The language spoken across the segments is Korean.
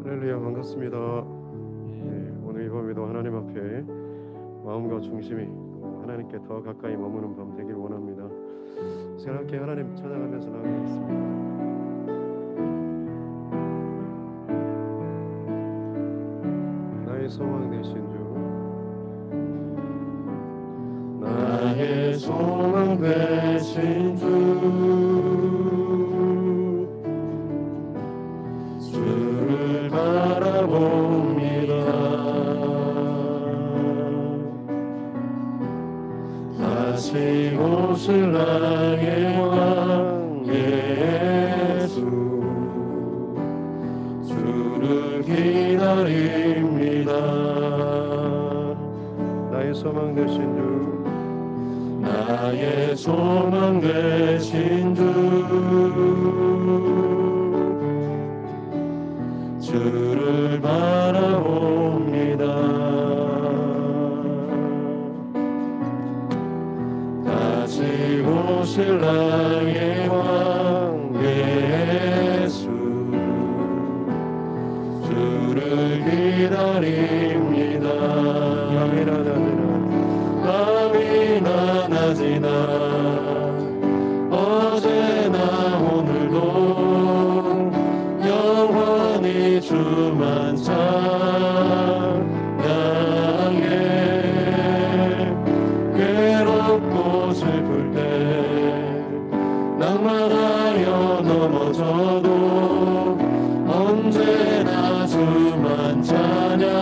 할렐루야, 반갑습니다. 오늘 이 밤에도 하나님 앞에 마음과 중심이 하나님께 더 가까이 머무는 밤 되길 원합니다. 제가 함께 하나님 찬양하면서 나가겠습니다. 나의 소망 되신 주, 나의 소망 되신 주를 바라봅니다. 다시 오실 나의 왕 예수, 주를 기다립니다. 나의 소망 되신 주, 나의 소망 되신 주를 바라봅니다. 다시 오실 나의 왕 예수, 주를 기다립니다. 밤이나 낮이나 어제나 오늘도 영원히 주만 찬양해. 괴롭고 슬플 때 낭만하여 넘어져도 언제나 주만 찬양하겠네.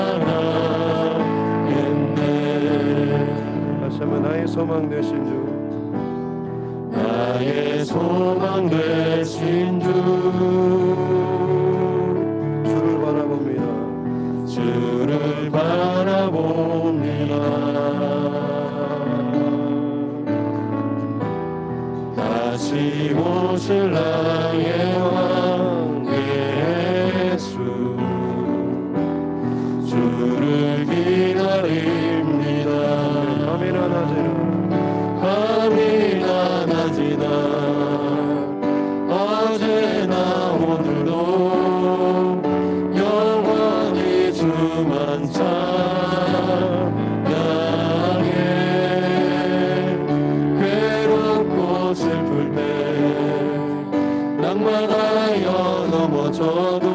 다시 한번 나의 소망 되신 주, 나의 소망 되신 주, 주를 바라봅니다. 주를 바라봅니다. 다시 오실 나의 왕 예수, 주를 기다립니다. 밤이나 낮이나 어제나 오늘도 영원히 주만 찬양해. 괴롭고 슬플 때 낭만하여 넘어져도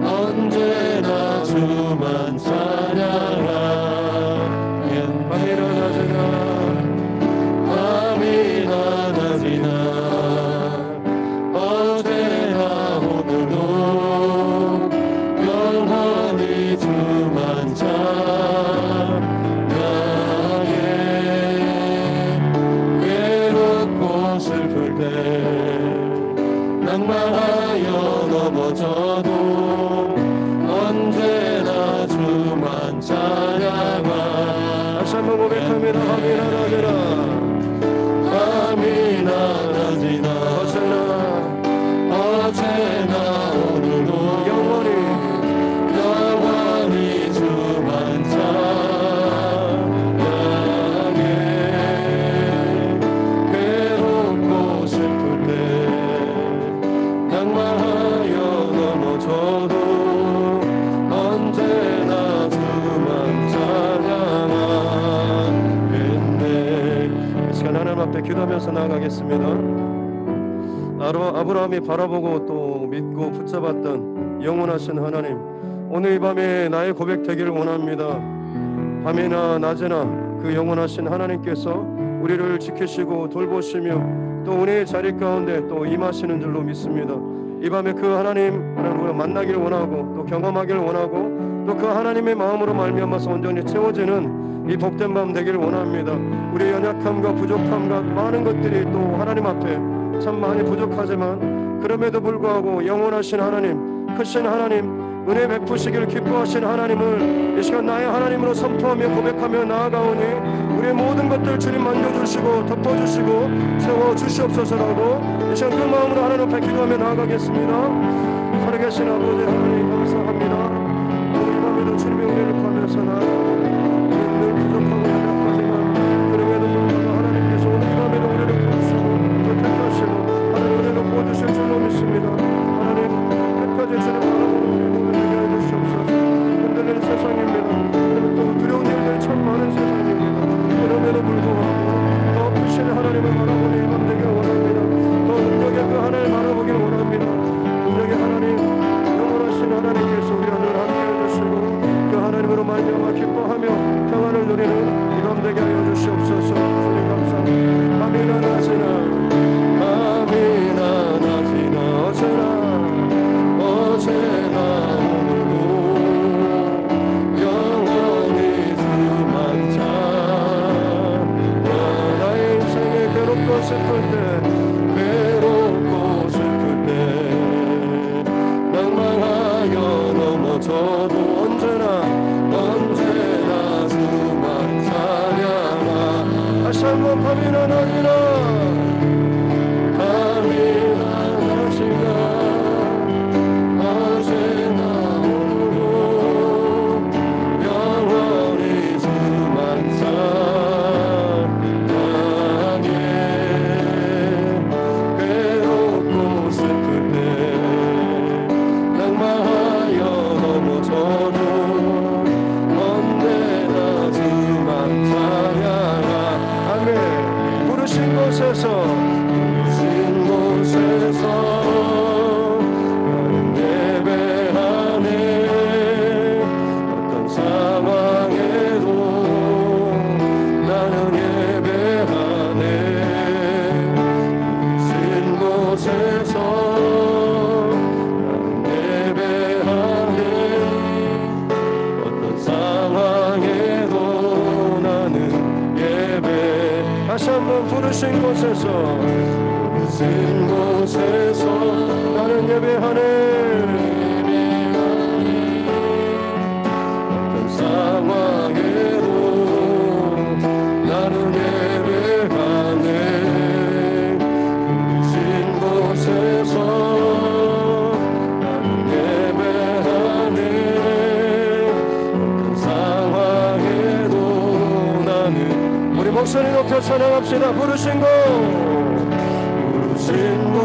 언제나 주만 찬양하겠네. 밤이나 낮이나 어제나 오늘도 영원히 주만 찬양해. 괴롭고 슬플 때 낭만하여 넘어져도 언제나 주만 찬양하. 다시 한번 고백합니다. 밤이나 낮이나 어제나 오늘도 영원히 주만 찬양해. 괴롭고 슬플 때 낭만하여 넘어져도 언제나 주만 찬양하겠네. 이 시간 하나님 앞에 기도하면서 나아가겠습니다. 아브라함이 바라보고 또 믿고 붙잡았던 영원하신 하나님, 오늘 이 밤에 나의 고백 되기를 원합니다. 밤이나 낮이나 그 영원하신 하나님께서 우리를 지키시고 돌보시며 또 은혜의 자리 가운데 또 임하시는 줄로 믿습니다. 이 밤에 그 하나님을 만나기를 원하고 또 경험하기를 원하고 또 그 하나님의 마음으로 말미암아서 온전히 채워지는 이 복된 밤 되기를 원합니다. 우리의 연약함과 부족함과 많은 것들이 또 하나님 앞에 참 많이 부족하지만 그럼에도 불구하고 영원하신 하나님, 크신 하나님, 은혜 베푸시기를 기뻐하신 하나님을 이 시간 나의 하나님으로 선포하며 고백하며 나아가오니 우리의 모든 것들 주님 만져주시고 덮어주시고 세워주시옵소서라고 이 시간 그 마음으로 하나님 앞에 기도하며 나아가겠습니다. 살아계신 아버지 하나님 감사합니다. 오늘 이 밤에도 주님의 은혜를 구하면서 나아가고 우리는 늘 부족하고 연약하지만 그럼에도 불구하고 하나님께서 오늘 이 밤에도 우리를 부르시고 또 택하시고 하나님 은혜를 부어주실 줄로 믿습니다. 하나님 끝까지 주님 바라보는 우리 부르신 곳에서 나는 예배하네. 어떤 상황에도 나는 예배하네. 부르신 곳에서 나는 예배하네. 어떤 상황에도 나는 우리 목소리 높여 찬양합시다. 부르신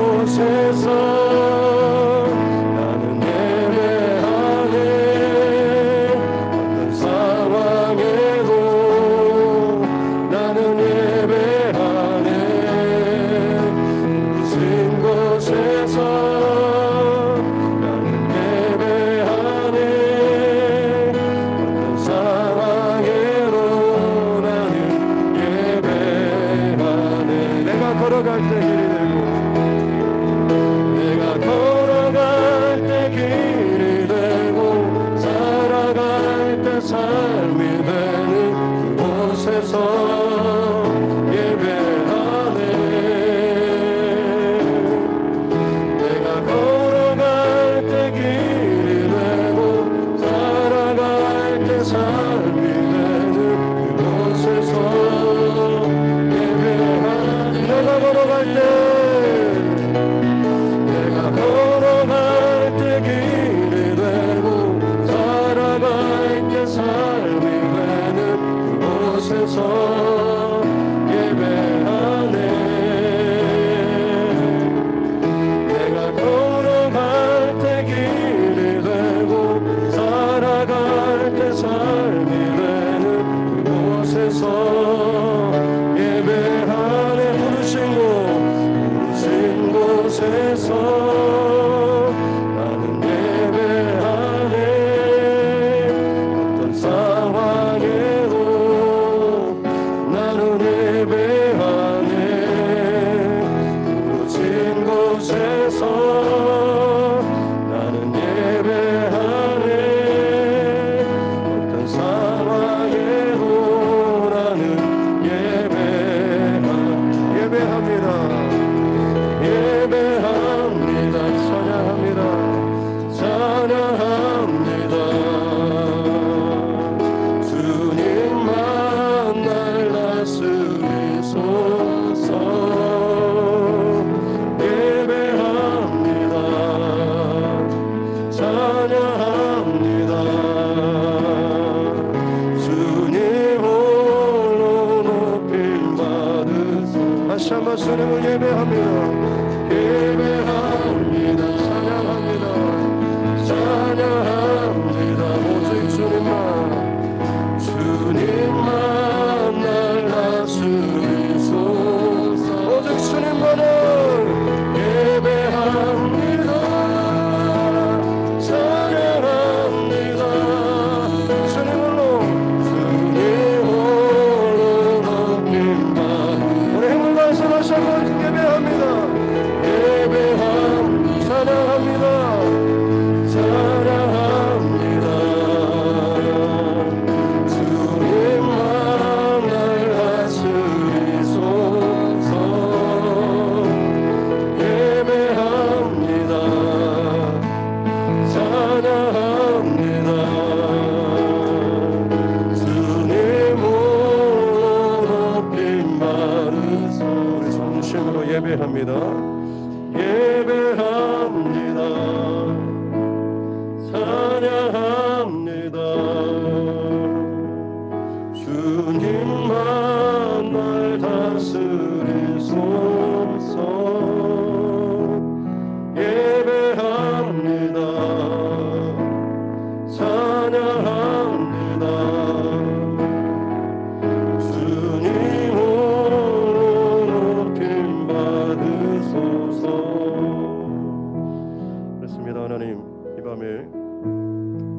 곳에서 나는 예배하네. 어떤 상황에도 나는 예배하네. 부르신 곳에서 나는 예배하네. 어떤 상황에도 나는 예배하네. 내가 걸어갈 때 길이 되고 내가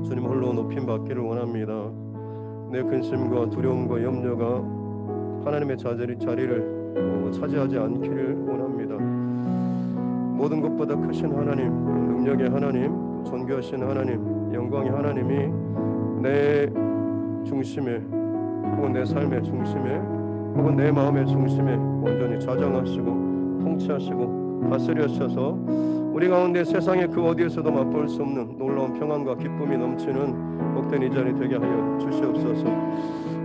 주님 홀로 높임 받기를 원합니다. 내 근심과 두려움과 염려가 하나님의 자리를 차지하지 않기를 원합니다. 모든 것보다 크신 하나님, 능력의 하나님, 존귀하신 하나님, 영광의 하나님이 내 중심에 혹은 내 삶의 중심에 혹은 내 마음의 중심에 온전히 좌정하시고 통치하시고 다스리셔서 우리 가운데 세상의 그 어디에서도 맛볼 수 없는 놀라운 평안과 기쁨이 넘치는 복된 이 자리 되게 하여 주시옵소서.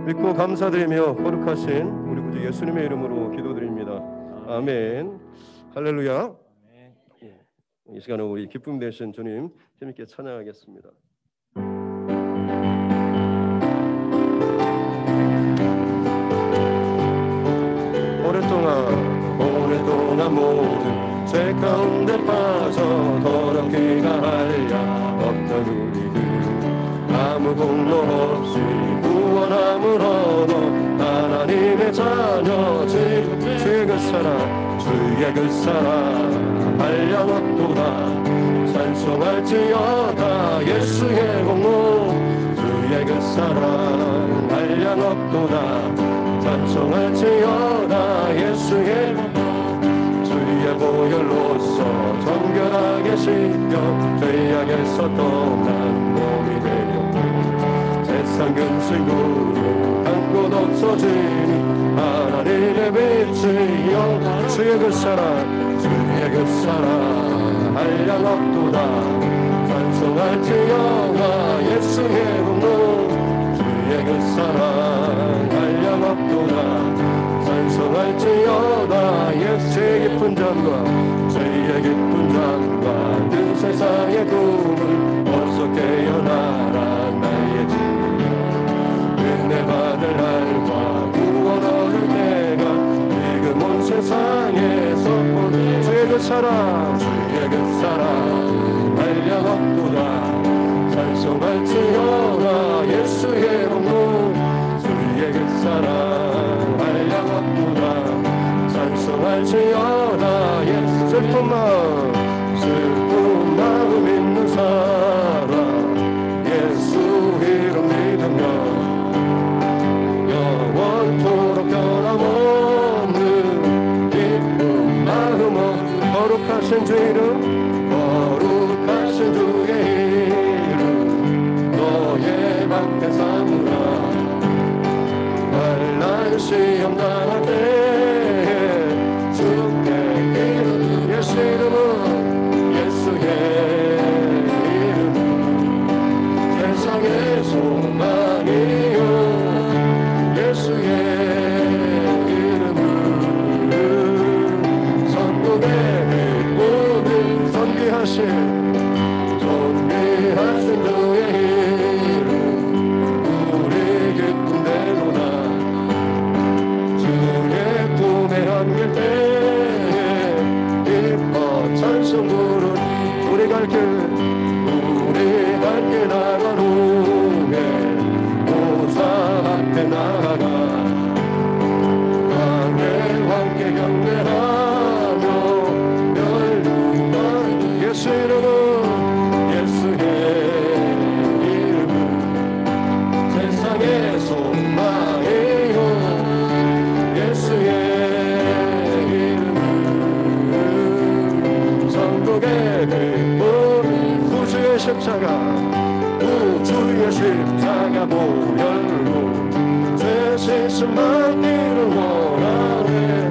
믿고 감사드리며 거룩하신 우리 구주 예수님의 이름으로 기도드립니다. 아멘. 할렐루야. 이 시간에 우리 기쁨 되신 주님 힘있게 찬양하겠습니다. 오랫동안 모든 죄 가운데 빠져 더럽기가 할야 없던 우리들 아무 공로 없이 구원함을 얻어 하나님의 자녀 주의 그 사랑 주의 그 사랑 한량 없도다 찬송할지어다 예수의 공로 주의 그 사랑 한량 없도다 찬송할지어다 예수의 주의 보혈로서 정결하게 씻겨 죄악에서 떠난 몸이 되었고 세상 근심으로 한 곳 없어지니 하나님의 빛이여 주의 그 사랑 주의 그 사랑 한량 없도다 찬송할지어다 예수의 공로 주의 그 사랑 한량 없도다 찬송할지어다 예수의 깊은 잠과 죄의 깊은 잠과 그 세상의 꿈을 어서 깨어나라 나의 주여 은혜 받을 날과 구원 얻을 때가 지금 온 세상에서 본 주의 그 사랑 주의 그 사랑 한량 없도다 찬송할지어다 예수의 공로 주의 그 사랑 한량 없도다 찬송할지어다 예수 슬픈 마음 있는 사람 예수 이름 믿으며 영원토록 변함없는 기쁜 마음은 거룩하신 주 이름 거룩하신 주의 이름 너의 방패 삼으라 환난 시험 당할 때에 주께 기름 예수 이름은 예수의 이름은 세상의 소망이요 예수의 이름은 선국의 기쁨을 선비하신 주의 이름 우리 기쁨 대로다 주의 품에 안길 때에 기뻐 찬송 부르니 우리 갈 길 나간 후에 보좌 앞에 나아가 왕께 경배하며 열루가 예수 이름은 예수의 이름은 세상의 소망이요 예수의 이름은 천국의 기쁨 구주의 십자가 보혈로 죄 씻음 받기를 원하네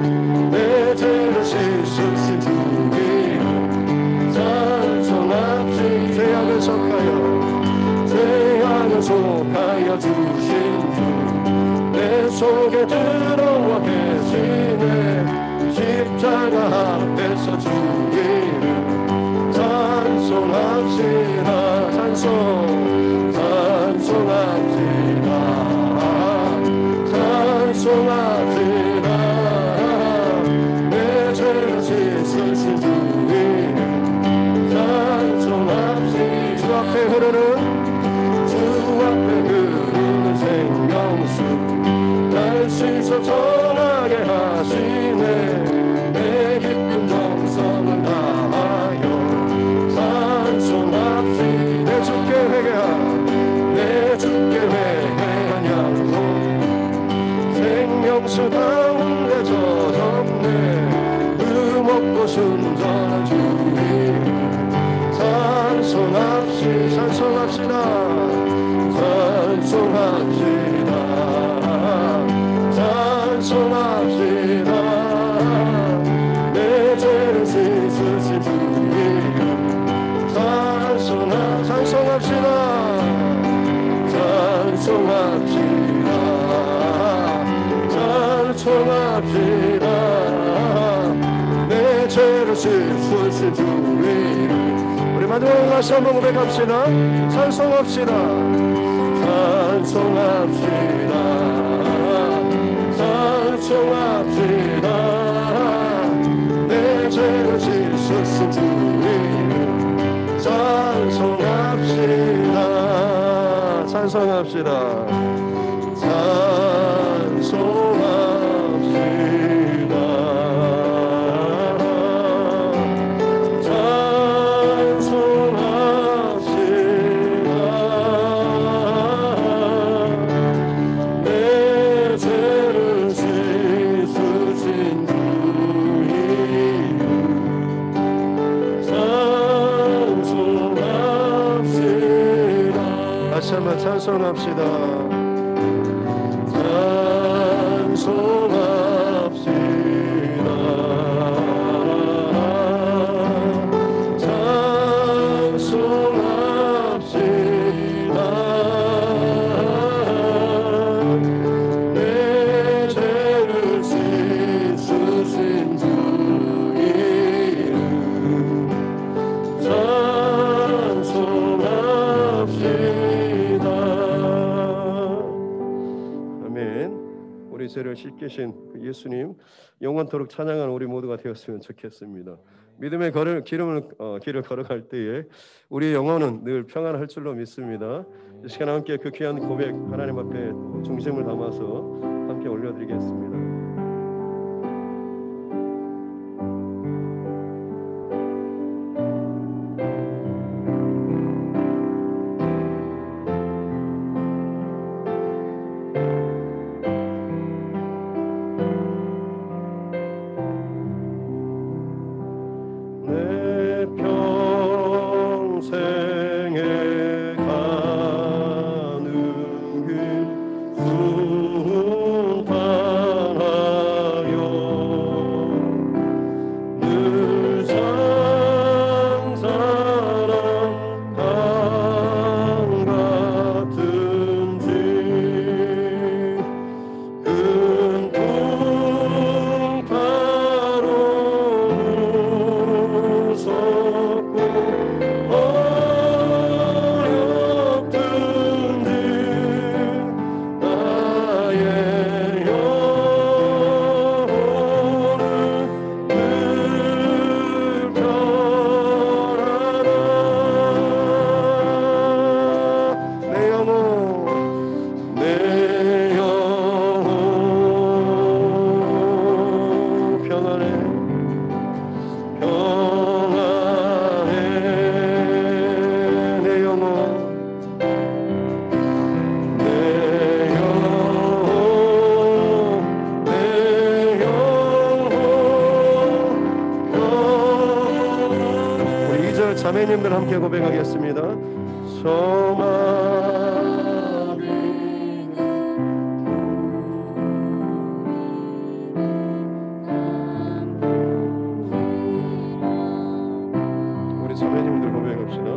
내 죄를 씻으신 주 이름 찬송합시 죄악을 속하여 주신 주 내 속에 들어와 계시네 십자가 앞에서 주 이름 찬송합시다 찬송합시다 내 죄를 씻으신 주 이름 찬송합시다 주 앞에 흐르는 생명수 날 씻어 전하게 하시네 내 기쁜 정성을 다하여 찬송합시다 내 주께 내 주께 회개한 양으로 생명수 가운데 젖었네. 그 먹고 순전한 주님 찬송합시다. 찬송합시다. 찬송합시다. 내 죄를 씻으신 주님 찬송합시다. 찬송합시다. 찬송합시다. 내 죄를 씻으신 주님. 우리 마지막으로 다시 한번 고백합시다. 찬송합시다. 찬송합시다. 찬송합시다. 내 죄를 씻으신 주님 찬송합시다. 찬송합시다. 다시 한번 찬송합시다. 찬송합시다. 찬송합시다. 내 죄를 씻으신 주 이름 찬송합시다. 우리 죄를 씻기신 그 예수님 영원토록 찬양하는 우리 모두가 되었으면 좋겠습니다. 믿음의 길을 걸어갈 때에 우리의 영혼은 늘 평안할 줄로 믿습니다. 이 시간 함께 그 귀한 고백 하나님 앞에 중심을 담아서 함께 올려드리겠습니다. 자매님들 함께 고백하겠습니다. 우리 자매님들 고백합시다.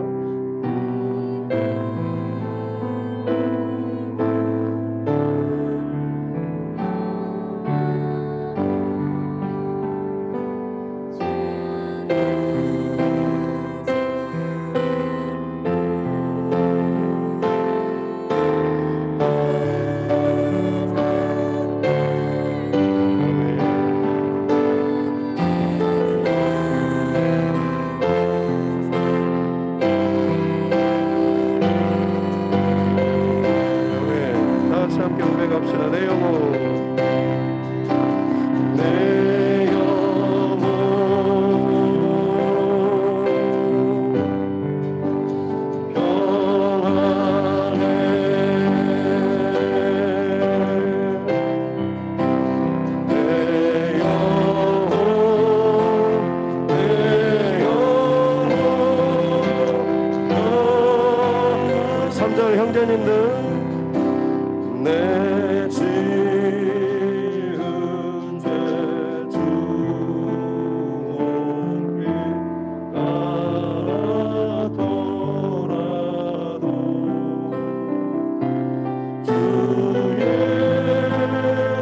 형제님들 내 지은 죄 주옵기 같더라도 주 예수께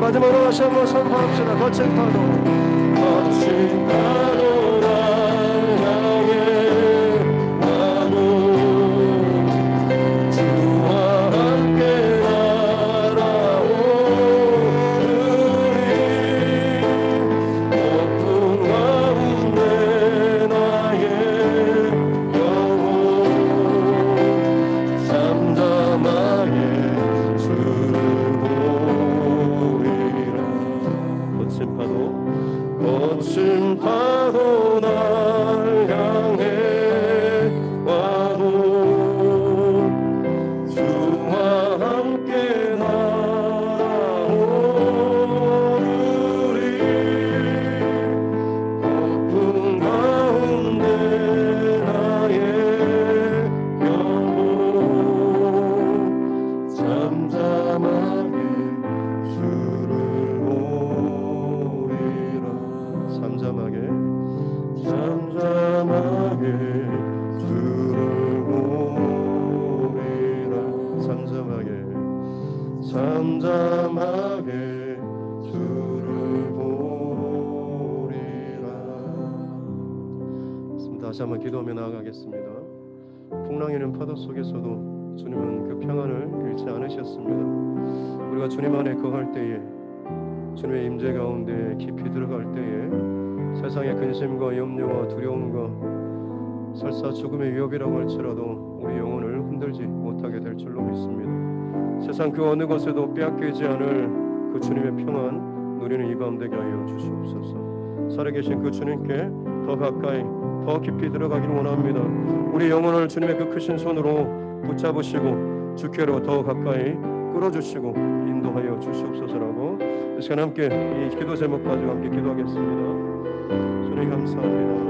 마지막으로 다시 한번 선포합시다. 거친 파도, 거친 파도 날 향해 와도 주와 함께 날아오르리. 높은 가운데 나의 영혼 잠잠하게 주를 잠잠하게 주를 보리라. 잠잠하게 잠잠하게 주를 보리라. 잠잠하게 잠잠하게 주를 보리라. 다시 한번 기도하며 나아가겠습니다. 풍랑이는 파도 속에서도 주님은 그 평안을 잃지 않으셨습니다. 우리가 주님 안에 거할 때에, 주님의 임재 가운데 깊이 들어갈 때에 세상의 근심과 염려와 두려움과 설사 죽음의 위협이라고 할지라도 우리 영혼을 흔들지 못하게 될 줄로 믿습니다. 세상 그 어느 것에도 빼앗기지 않을 그 주님의 평안 누리는 이 밤 되게 하여 주시옵소서. 살아계신 그 주님께 더 가까이 더 깊이 들어가기를 원합니다. 우리 영혼을 주님의 그 크신 손으로 붙잡으시고 주께로 더 가까이 끌어주시고 인도하여 주시옵소서라고 이 시간 함께 이 기도 제목 가지고 함께 기도하겠습니다. 주님 감사합니다.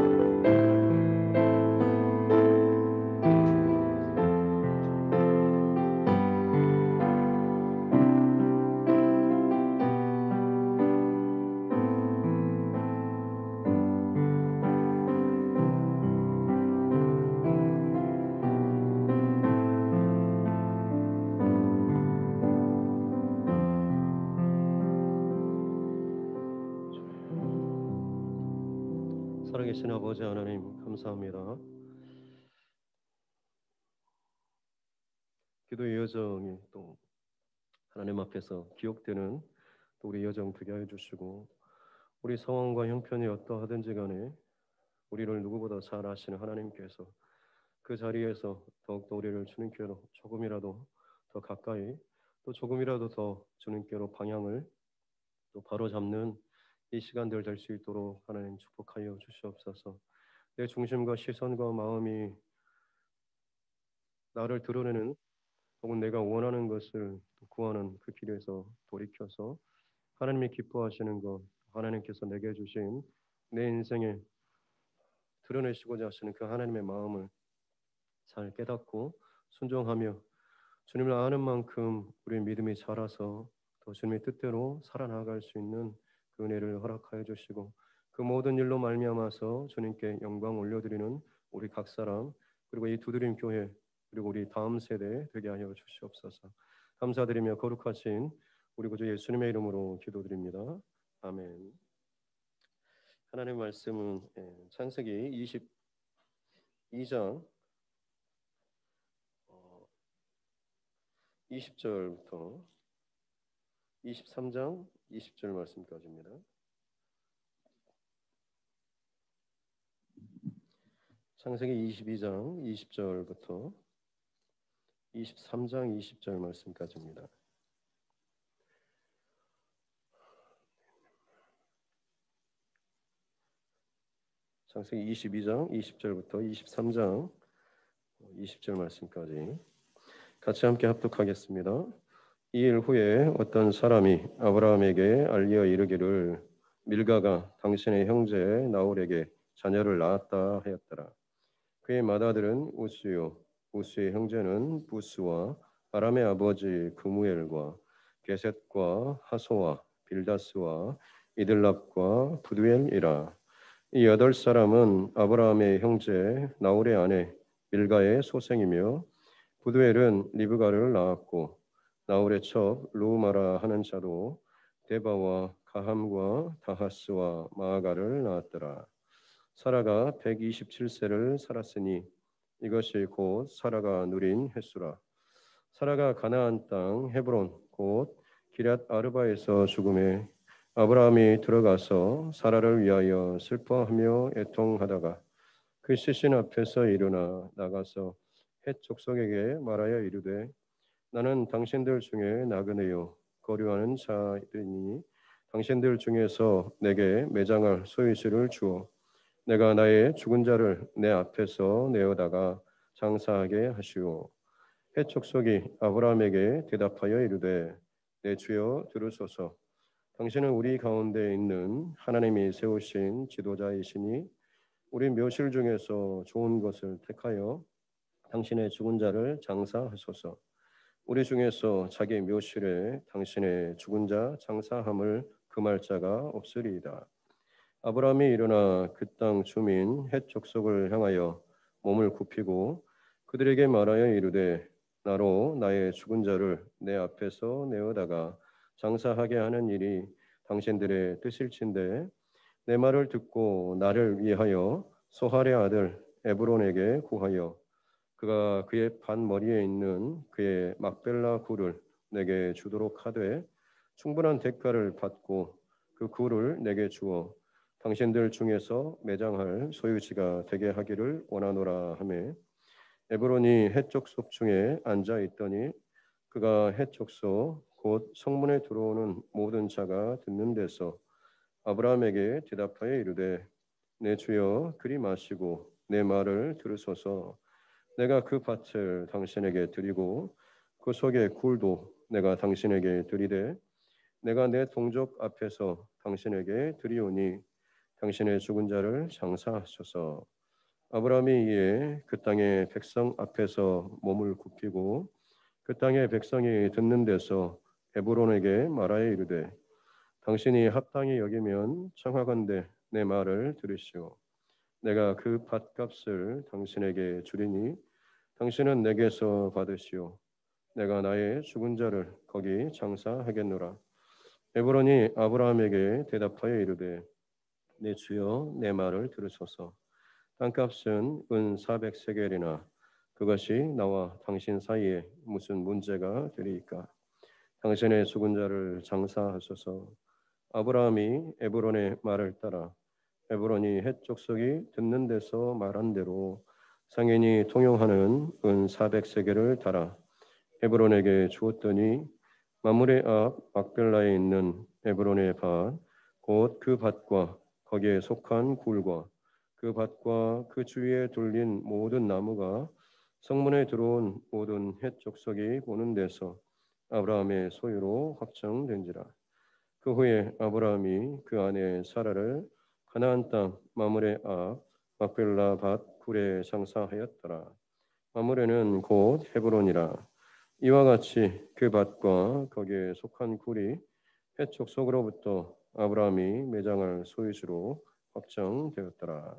살아계신 아버지 하나님 감사합니다. 기도의 여정이 또 하나님 앞에서 기억되는 또 우리 여정 되게 하여 주시고 우리 상황과 형편이 어떠하든지 간에 우리를 누구보다 잘 아시는 하나님께서 그 자리에서 더욱더 우리를 주님께로 조금이라도 더 가까이 또 조금이라도 더 주님께로 방향을 또 바로잡는 이 시간들 될 수 있도록 하나님 축복하여 주시옵소서. 내 중심과 시선과 마음이 나를 드러내는 혹은 내가 원하는 것을 구하는 그 길에서 돌이켜서 하나님이 기뻐하시는 것, 하나님께서 내게 주신 내 인생에 드러내시고자 하시는 그 하나님의 마음을 잘 깨닫고 순종하며 주님을 아는 만큼 우리의 믿음이 자라서 더 주님의 뜻대로 살아나갈 수 있는 그 은혜를 허락하여 주시고 그 모든 일로 말미암아서 주님께 영광 올려드리는 우리 각 사람 그리고 이 두드림 교회 그리고 우리 다음 세대 되게 하여 주시옵소서. 감사드리며 거룩하신 우리 구주 예수님의 이름으로 기도드립니다. 아멘. 하나님의 말씀은 창세기 22장 20절부터 23장 20절 말씀까지입니다. 창세기 22장 20절부터 23장 20절 말씀까지입니다. 창세기 22장 20절부터 23장 20절 말씀까지 같이 함께 합독하겠습니다. 이 일 후에 어떤 사람이 아브라함에게 알리어 이르기를 밀가가 당신의 형제 나홀에게 자녀를 낳았다 하였더라. 그의 맏아들은 우스요 우스의 형제는 부스와 아람의 아버지 그무엘과 게셋과 하소와 빌다스와 이들랍과 부두엘이라. 이 8사람은 아브라함의 형제 나홀의 아내 밀가의 소생이며 부두엘은 리브가를 낳았고 나홀의 첩 루마라 하는 자도 데바와 가함과 다하스와 마아가를 낳았더라. 사라가 127세를 살았으니 이것이 곧 사라가 누린 횟수라. 사라가 가나안 땅 헤브론 곧 기럇 아르바에서 죽음에 아브라함이 들어가서 사라를 위하여 슬퍼하며 애통하다가 그 시신 앞에서 일어나 나가서 헷 족속에게 말하여 이르되 나는 당신들 중에 나그네요 거류하는 자이니 당신들 중에서 내게 매장할 소유지를 주어 내가 나의 죽은 자를 내 앞에서 내어다가 장사하게 하시오. 헷 족속이 아브라함에게 대답하여 이르되 내 주여 들으소서. 당신은 우리 가운데 있는 하나님이 세우신 지도자이시니 우리 묘실 중에서 좋은 것을 택하여 당신의 죽은 자를 장사하소서. 우리 중에서 자기 묘실에 당신의 죽은 자 장사함을 금할 자가 없으리이다. 아브라함이 일어나 그 땅 주민 헷 족속을 향하여 몸을 굽히고 그들에게 말하여 이르되 나로 나의 죽은 자를 내 앞에서 내어다가 장사하게 하는 일이 당신들의 뜻일진데 내 말을 듣고 나를 위하여 소할의 아들 에브론에게 구하여 그가 그의 반머리에 있는 그의 막벨라 굴을 내게 주도록 하되 충분한 대가를 받고 그 굴을 내게 주어 당신들 중에서 매장할 소유지가 되게 하기를 원하노라 하매 에브론이 헷 족속 중에 앉아 있더니 그가 헷 족속 곧 성문에 들어오는 모든 자가 듣는 데서 아브라함에게 대답하여 이르되 내 주여 그리 마시고 내 말을 들으소서 내가 그 밭을 당신에게 드리고 그 속의 굴도 내가 당신에게 드리되 내가 내 동족 앞에서 당신에게 드리오니 당신의 죽은 자를 장사하소서. 아브라함이 이에 그 땅의 백성 앞에서 몸을 굽히고 그 땅의 백성이 듣는 데서 에브론에게 말하여 이르되 당신이 합당히 여기면 청하건대 내 말을 들으시오. 내가 그 밭값을 당신에게 주리니 당신은 내게서 받으시오. 내가 나의 죽은 자를 거기 장사하겠노라. 에브론이 아브라함에게 대답하여 이르되 내 주여 내 말을 들으소서. 땅값은 은 400세겔이나 그것이 나와 당신 사이에 무슨 문제가 되리이까? 당신의 죽은 자를 장사하소서. 아브라함이 에브론의 말을 따라 에브론이 헷 족속이 듣는 데서 말한 대로 상인이 통용하는 은 400세겔을 달아 에브론에게 주었더니 마므레 앞 막벨라에 있는 에브론의 밭 곧 그 밭과 거기에 속한 굴과 그 밭과 그 주위에 둘린 모든 나무가 성문에 들어온 모든 헷 족속이 보는 데서 아브라함의 소유로 확정된지라. 그 후에 아브라함이 그 아내 사라를 가나안 땅 마므레 앞 막벨라 밭 굴에 장사하였더라. 마므레는 곧 헤브론이라. 이와 같이 그 밭과 거기에 속한 굴이 헷 족속으로부터 아브라함이 매장할 소유지로 확정되었더라.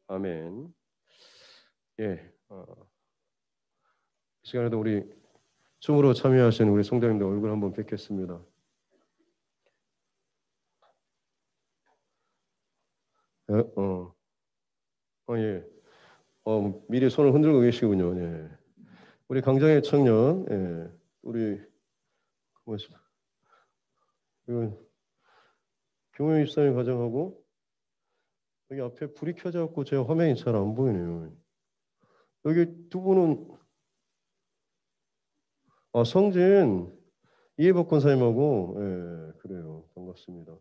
아멘. 예, 이 시간에도 우리 춤으로 참여하신 우리 성도님들 얼굴 한번 뵙겠습니다. 예, 예. 미리 손을 흔들고 계시군요. 예. 우리 강장의 청년, 예. 우리 뭐였어? 이건 경영 입사님 과정하고 여기 앞에 불이 켜져갖고 제 화면이 잘 안 보이네요. 여기 두 분은 성진 이해복 권사님하고 예, 그래요. 반갑습니다.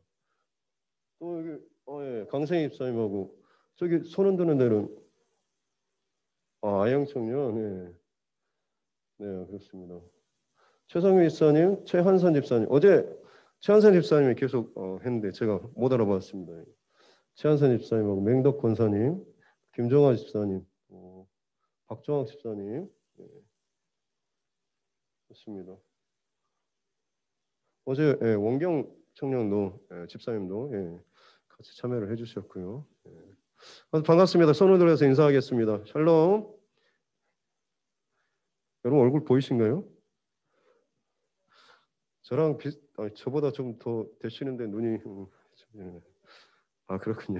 또 여기 예, 강생희 입사님하고 저기 손 흔드는 데는 아영 청년 예. 네 그렇습니다. 최성규 집사님, 최한선 집사님 어제 최한선 집사님이 계속 했는데 제가 못 알아봤습니다. 최한선 집사님하고 맹덕 권사님, 김정아 집사님, 박정학 집사님 예, 그렇습니다. 어제 예, 원경 청년도 집사님도 예, 같이 참여를 해주셨고요. 예. 반갑습니다. 손을 들어서 인사하겠습니다. 샬롬. 여러분 얼굴 보이신가요? 저랑 저보다 좀 더 되시는데 눈이 그렇군요.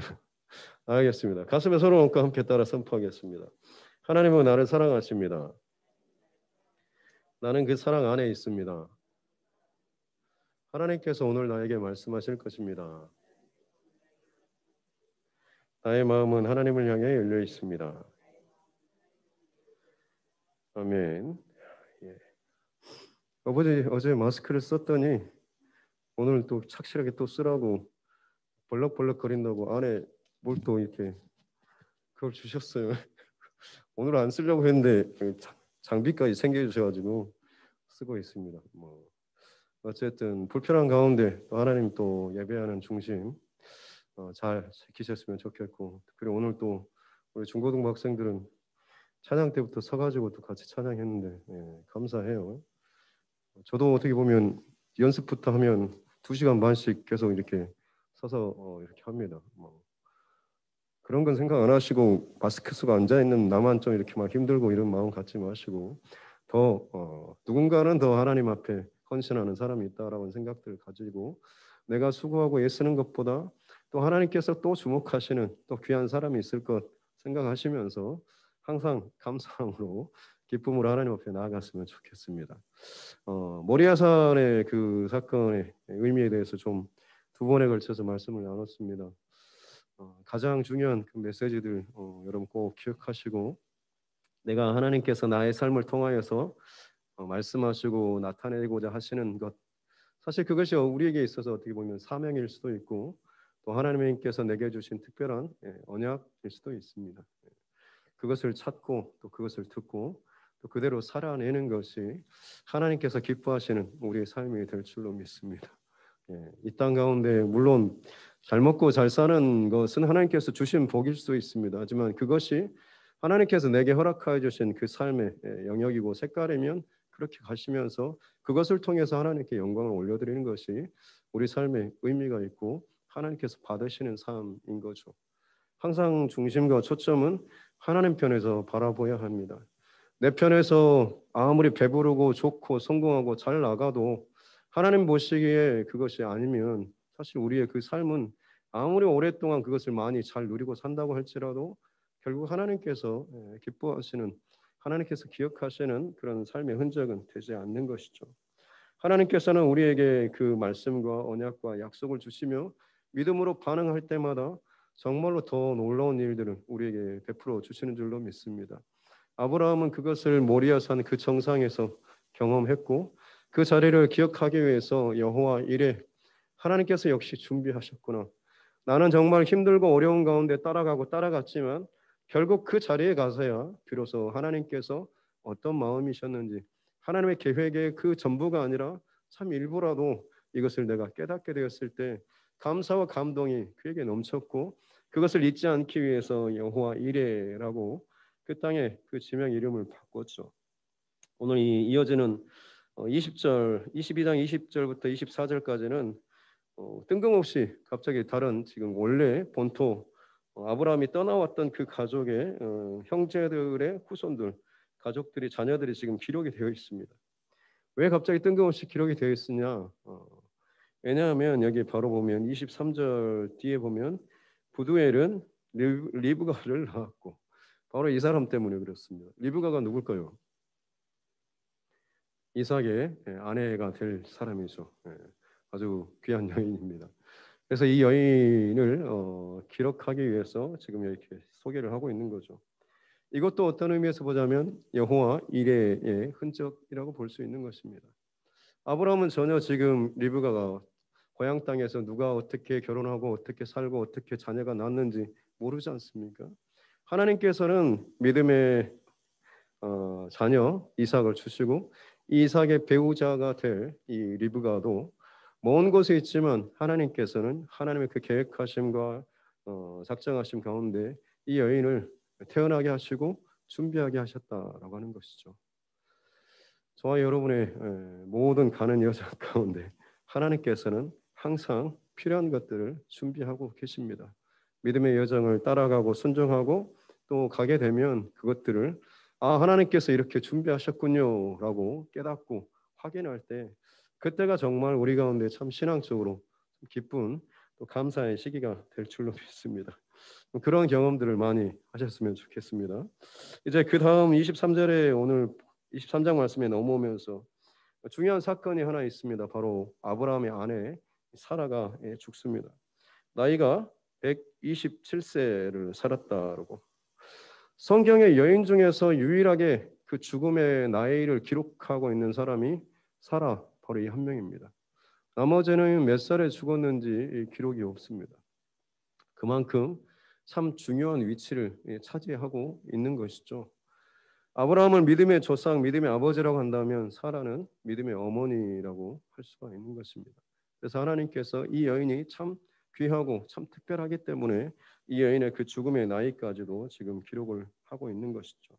알겠습니다. 가슴에 손을 얹고 함께 따라 선포하겠습니다. 하나님은 나를 사랑하십니다. 나는 그 사랑 안에 있습니다. 하나님께서 오늘 나에게 말씀하실 것입니다. 나의 마음은 하나님을 향해 열려 있습니다. 아멘. 예. 어제 마스크를 썼더니 오늘 또 착실하게 또 쓰라고 벌럭벌럭 거린다고 안에 뭘 또 이렇게 그걸 주셨어요. 오늘 안 쓰려고 했는데 장비까지 챙겨주셔가지고 쓰고 있습니다. 뭐 어쨌든 불편한 가운데 또 하나님 또 예배하는 중심 잘 지키셨으면 좋겠고 특별히 오늘 또 우리 중고등부 학생들은 찬양 때부터 서가지고 또 같이 찬양했는데 감사해요. 저도 어떻게 보면 연습부터 하면 2시간 반씩 계속 이렇게 서서 이렇게 합니다. 뭐 그런 건 생각 안 하시고 마스크 쓰고 앉아 있는 나만 좀 이렇게 막 힘들고 이런 마음 갖지 마시고 더 누군가는 더 하나님 앞에 헌신하는 사람이 있다라는 생각들을 가지고 내가 수고하고 애쓰는 것보다 또 하나님께서 또 주목하시는 또 귀한 사람이 있을 것 생각하시면서 항상 감사함으로 기쁨으로 하나님 앞에 나아갔으면 좋겠습니다. 모리아산의 그 사건의 의미에 대해서 좀 2번에 걸쳐서 말씀을 나눴습니다. 가장 중요한 그 메시지들 여러분 꼭 기억하시고 내가 하나님께서 나의 삶을 통하여서 말씀하시고 나타내고자 하시는 것 사실 그것이 우리에게 있어서 어떻게 보면 사명일 수도 있고 또 하나님께서 내게 주신 특별한 언약일 수도 있습니다. 그것을 찾고 또 그것을 듣고 또 그대로 살아내는 것이 하나님께서 기뻐하시는 우리의 삶이 될 줄로 믿습니다. 이 땅 가운데 물론 잘 먹고 잘 사는 것은 하나님께서 주신 복일 수도 있습니다. 하지만 그것이 하나님께서 내게 허락하여 주신 그 삶의 영역이고 색깔이면 그렇게 가시면서 그것을 통해서 하나님께 영광을 올려드리는 것이 우리 삶의 의미가 있고 하나님께서 받으시는 삶인 거죠. 항상 중심과 초점은 하나님 편에서 바라보아야 합니다. 내 편에서 아무리 배부르고 좋고 성공하고 잘 나가도 하나님 보시기에 그것이 아니면 사실 우리의 그 삶은 아무리 오랫동안 그것을 많이 잘 누리고 산다고 할지라도 결국 하나님께서 기뻐하시는 하나님께서 기억하시는 그런 삶의 흔적은 되지 않는 것이죠. 하나님께서는 우리에게 그 말씀과 언약과 약속을 주시며 믿음으로 반응할 때마다 정말로 더 놀라운 일들을 우리에게 베풀어 주시는 줄로 믿습니다. 아브라함은 그것을 모리아산 그 정상에서 경험했고 그 자리를 기억하기 위해서 여호와 이레 하나님께서 역시 준비하셨구나. 나는 정말 힘들고 어려운 가운데 따라가고 따라갔지만 결국 그 자리에 가서야 비로소 하나님께서 어떤 마음이셨는지 하나님의 계획의 그 전부가 아니라 참 일부라도 이것을 내가 깨닫게 되었을 때 감사와 감동이 그에게 넘쳤고 그것을 잊지 않기 위해서 여호와 이레라고 그 땅에 그 지명 이름을 바꿨죠. 오늘 이 이어지는 20절, 22장 20절부터 24절까지는 뜬금없이 갑자기 다른 지금 원래 본토 아브라함이 떠나왔던 그 가족의 형제들의 후손들, 가족들이 자녀들이 지금 기록이 되어 있습니다. 왜 갑자기 뜬금없이 기록이 되어 있으냐? 왜냐하면 여기 바로 보면 23절 뒤에 보면 부두엘은 리브가를 낳았고 바로 이 사람 때문에 그렇습니다. 리브가가 누굴까요? 이삭의 아내가 될 사람이죠. 아주 귀한 여인입니다. 그래서 이 여인을 기록하기 위해서 지금 이렇게 소개를 하고 있는 거죠. 이것도 어떤 의미에서 보자면 여호와 이레의 흔적이라고 볼 수 있는 것입니다. 아브라함은 전혀 지금 리브가가 고향 땅에서 누가 어떻게 결혼하고 어떻게 살고 어떻게 자녀가 낳는지 모르지 않습니까? 하나님께서는 믿음의 자녀 이삭을 주시고 이삭의 배우자가 될 이 리브가도 먼 곳에 있지만 하나님께서는 하나님의 그 계획하심과 작정하심 가운데 이 여인을 태어나게 하시고 준비하게 하셨다라고 하는 것이죠. 저와 여러분의 모든 가는 여정 가운데 하나님께서는 항상 필요한 것들을 준비하고 계십니다. 믿음의 여정을 따라가고 순종하고 또 가게 되면 그것들을 하나님께서 이렇게 준비하셨군요라고 깨닫고 확인할 때 그때가 정말 우리 가운데 참 신앙적으로 기쁜 또 감사의 시기가 될 줄로 믿습니다. 그런 경험들을 많이 하셨으면 좋겠습니다. 이제 그 다음 23절에 오늘 23장 말씀에 넘어오면서 중요한 사건이 하나 있습니다. 바로 아브라함의 아내 사라가 죽습니다. 나이가 127세를 살았다라고. 성경의 여인 중에서 유일하게 그 죽음의 나이를 기록하고 있는 사람이 사라 바로 이 한 명입니다. 나머지는 몇 살에 죽었는지 기록이 없습니다. 그만큼 참 중요한 위치를 차지하고 있는 것이죠. 아브라함을 믿음의 조상, 믿음의 아버지라고 한다면 사라는 믿음의 어머니라고 할 수가 있는 것입니다. 그래서 하나님께서 이 여인이 참 귀하고 참 특별하기 때문에 이 여인의 그 죽음의 나이까지도 지금 기록을 하고 있는 것이죠.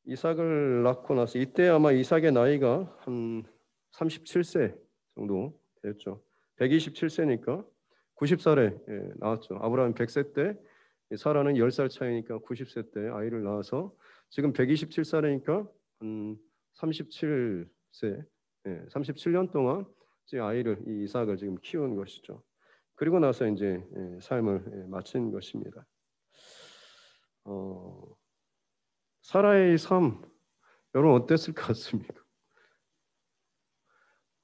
이삭을 낳고 나서 이때 아마 이삭의 나이가 한 37세 정도 되었죠. 127세니까 90살에 낳았죠. 아브라함 100세 때 사라는 10살 차이니까 90세 때 아이를 낳아서 지금 127살이니까 한 37세, 37년 동안 지금 아이를 이 이삭을 지금 키운 것이죠. 그리고 나서 이제 삶을 마친 것입니다. 사라의 삶 여러분 어땠을 것 같습니까?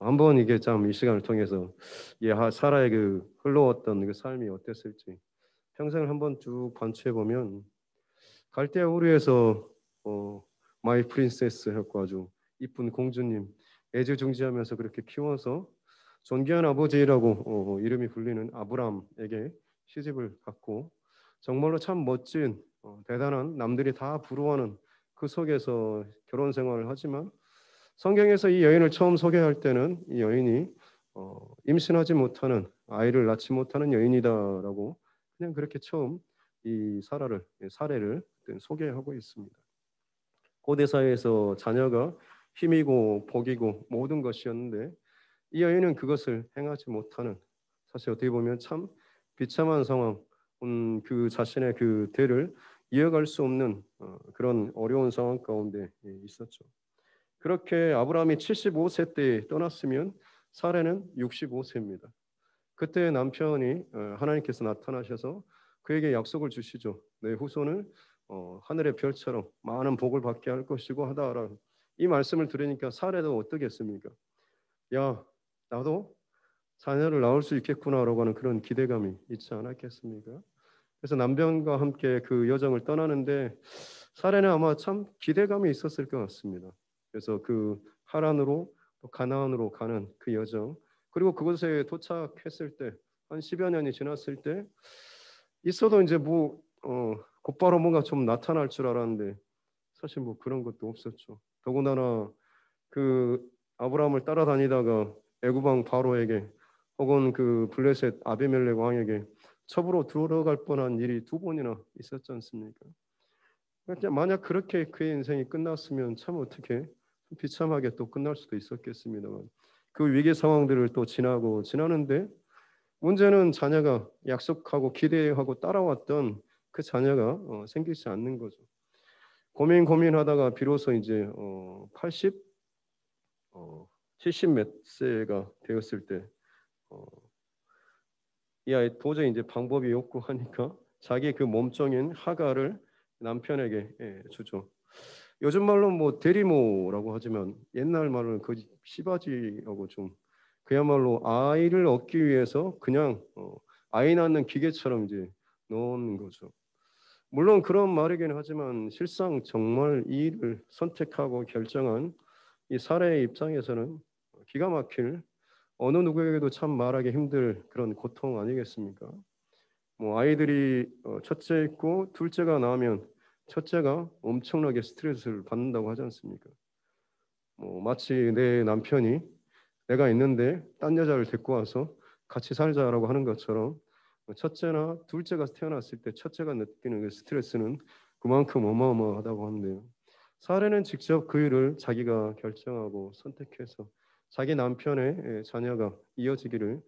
한번 이게 참 이 시간을 통해서 사라의 그 흘러왔던 그 삶이 어땠을지 평생을 한번 쭉 관찰해 보면 갈대아 우르에서 마이 프린세스 했고 아주 이쁜 공주님 애지중지하면서 그렇게 키워서 존귀한 아버지라고 이름이 불리는 아브람에게 시집을 갔고 정말로 참 멋진 대단한 남들이 다 부러워하는 그 속에서 결혼 생활을 하지만 성경에서 이 여인을 처음 소개할 때는 이 여인이 임신하지 못하는 아이를 낳지 못하는 여인이다라고 그냥 그렇게 처음 이 사례를 소개하고 있습니다. 고대 사회에서 자녀가 힘이고 복이고 모든 것이었는데 이 여인은 그것을 행하지 못하는 사실 어떻게 보면 참 비참한 상황, 그 자신의 그 대를 이어갈 수 없는 그런 어려운 상황 가운데 있었죠. 그렇게 아브라함이 75세 때 떠났으면 사례는 65세입니다. 그때 남편이 하나님께서 나타나셔서 그에게 약속을 주시죠. 내 후손을 하늘의 별처럼 많은 복을 받게 할 것이고 하다라는 이 말씀을 들으니까 사례도 어떻겠습니까? 야, 나도 자녀를 낳을 수 있겠구나라고 하는 그런 기대감이 있지 않았겠습니까? 그래서 남편과 함께 그 여정을 떠나는데 사례는 아마 참 기대감이 있었을 것 같습니다. 그래서 그 하란으로 또 가나안으로 가는 그 여정 그리고 그곳에 도착했을 때 한 10여 년이 지났을 때 있어도 이제 곧바로 뭔가 좀 나타날 줄 알았는데 사실 뭐 그런 것도 없었죠. 더군다나 그 아브라함을 따라다니다가 애굽 왕 바로에게 혹은 그 블레셋 아비멜렉 왕에게 첩으로 들어갈 뻔한 일이 두 번이나 있었지 않습니까? 그러니까 만약 그렇게 그의 인생이 끝났으면 참 어떻게 비참하게 또 끝날 수도 있었겠습니다만 그 위기 상황들을 또 지나는데 문제는 자녀가 약속하고 기대하고 따라왔던 그 자녀가 생기지 않는 거죠. 고민하다가 비로소 이제 80, 70 몇 세가 되었을 때 이 아이 도저히 이제 방법이 없고 하니까 자기 그 몸종인 하가를 남편에게 주죠. 요즘 말로 뭐 대리모라고 하지만 옛날 말로는 그 시바지라고 좀 그야말로 아이를 얻기 위해서 그냥 아이 낳는 기계처럼 이제 넣은 거죠. 물론 그런 말이긴 하지만 실상 정말 이 일을 선택하고 결정한 이 사례의 입장에서는 기가 막힐 어느 누구에게도 참 말하기 힘들 그런 고통 아니겠습니까? 뭐 아이들이 첫째 있고 둘째가 나오면 첫째가 엄청나게 스트레스를 받는다고 하지 않습니까? 뭐 마치 내 남편이 내가 있는데 딴 여자를 데리고 와서 같이 살자라고 하는 것처럼 첫째나 둘째가 태어났을 때 첫째가 느끼는 그 스트레스는 그만큼 어마어마하다고 하는데요. 사례는 직접 그 일을 자기가 결정하고 선택해서 자기 남편의 자녀가 이어지기를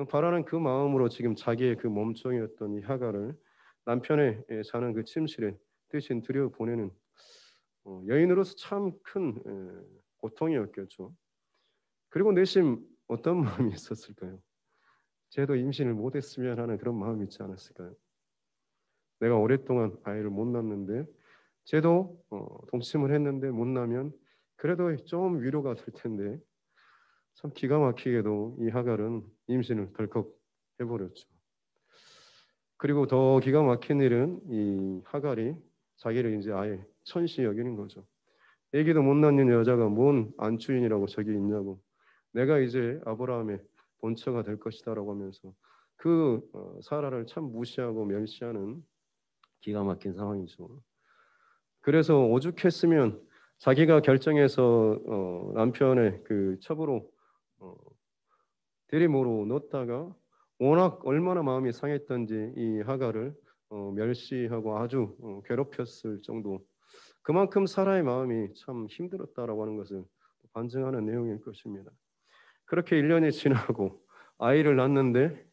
바라는 그 마음으로 지금 자기의 그 몸종이었던 이 하가를 남편의 사는 그 침실에 대신 들여보내는 여인으로서 참 큰 고통이었겠죠. 그리고 내심 어떤 마음이 있었을까요? 쟤도 임신을 못했으면 하는 그런 마음이 있지 않았을까요? 내가 오랫동안 아이를 못 낳는데 쟤도 동침을 했는데 못 나면 그래도 좀 위로가 될 텐데 참 기가 막히게도 이 하갈은 임신을 덜컥 해버렸죠. 그리고 더 기가 막힌 일은 이 하갈이 자기를 이제 아예 천시 여기는 거죠. 애기도 못 낳는 여자가 뭔 안주인이라고 저기 있냐고. 내가 이제 아브라함의 본처가 될 것이다라고 하면서 그 사라를 참 무시하고 멸시하는 기가 막힌 상황이죠. 그래서 오죽했으면 자기가 결정해서 남편의 그 첩으로 어, 대리모로 넣었다가 워낙 얼마나 마음이 상했던지 이 하가를 멸시하고 아주 괴롭혔을 정도. 그만큼 사라의 마음이 참 힘들었다라고 하는 것을 반증하는 내용일 것입니다. 그렇게 1년이 지나고 아이를 낳는데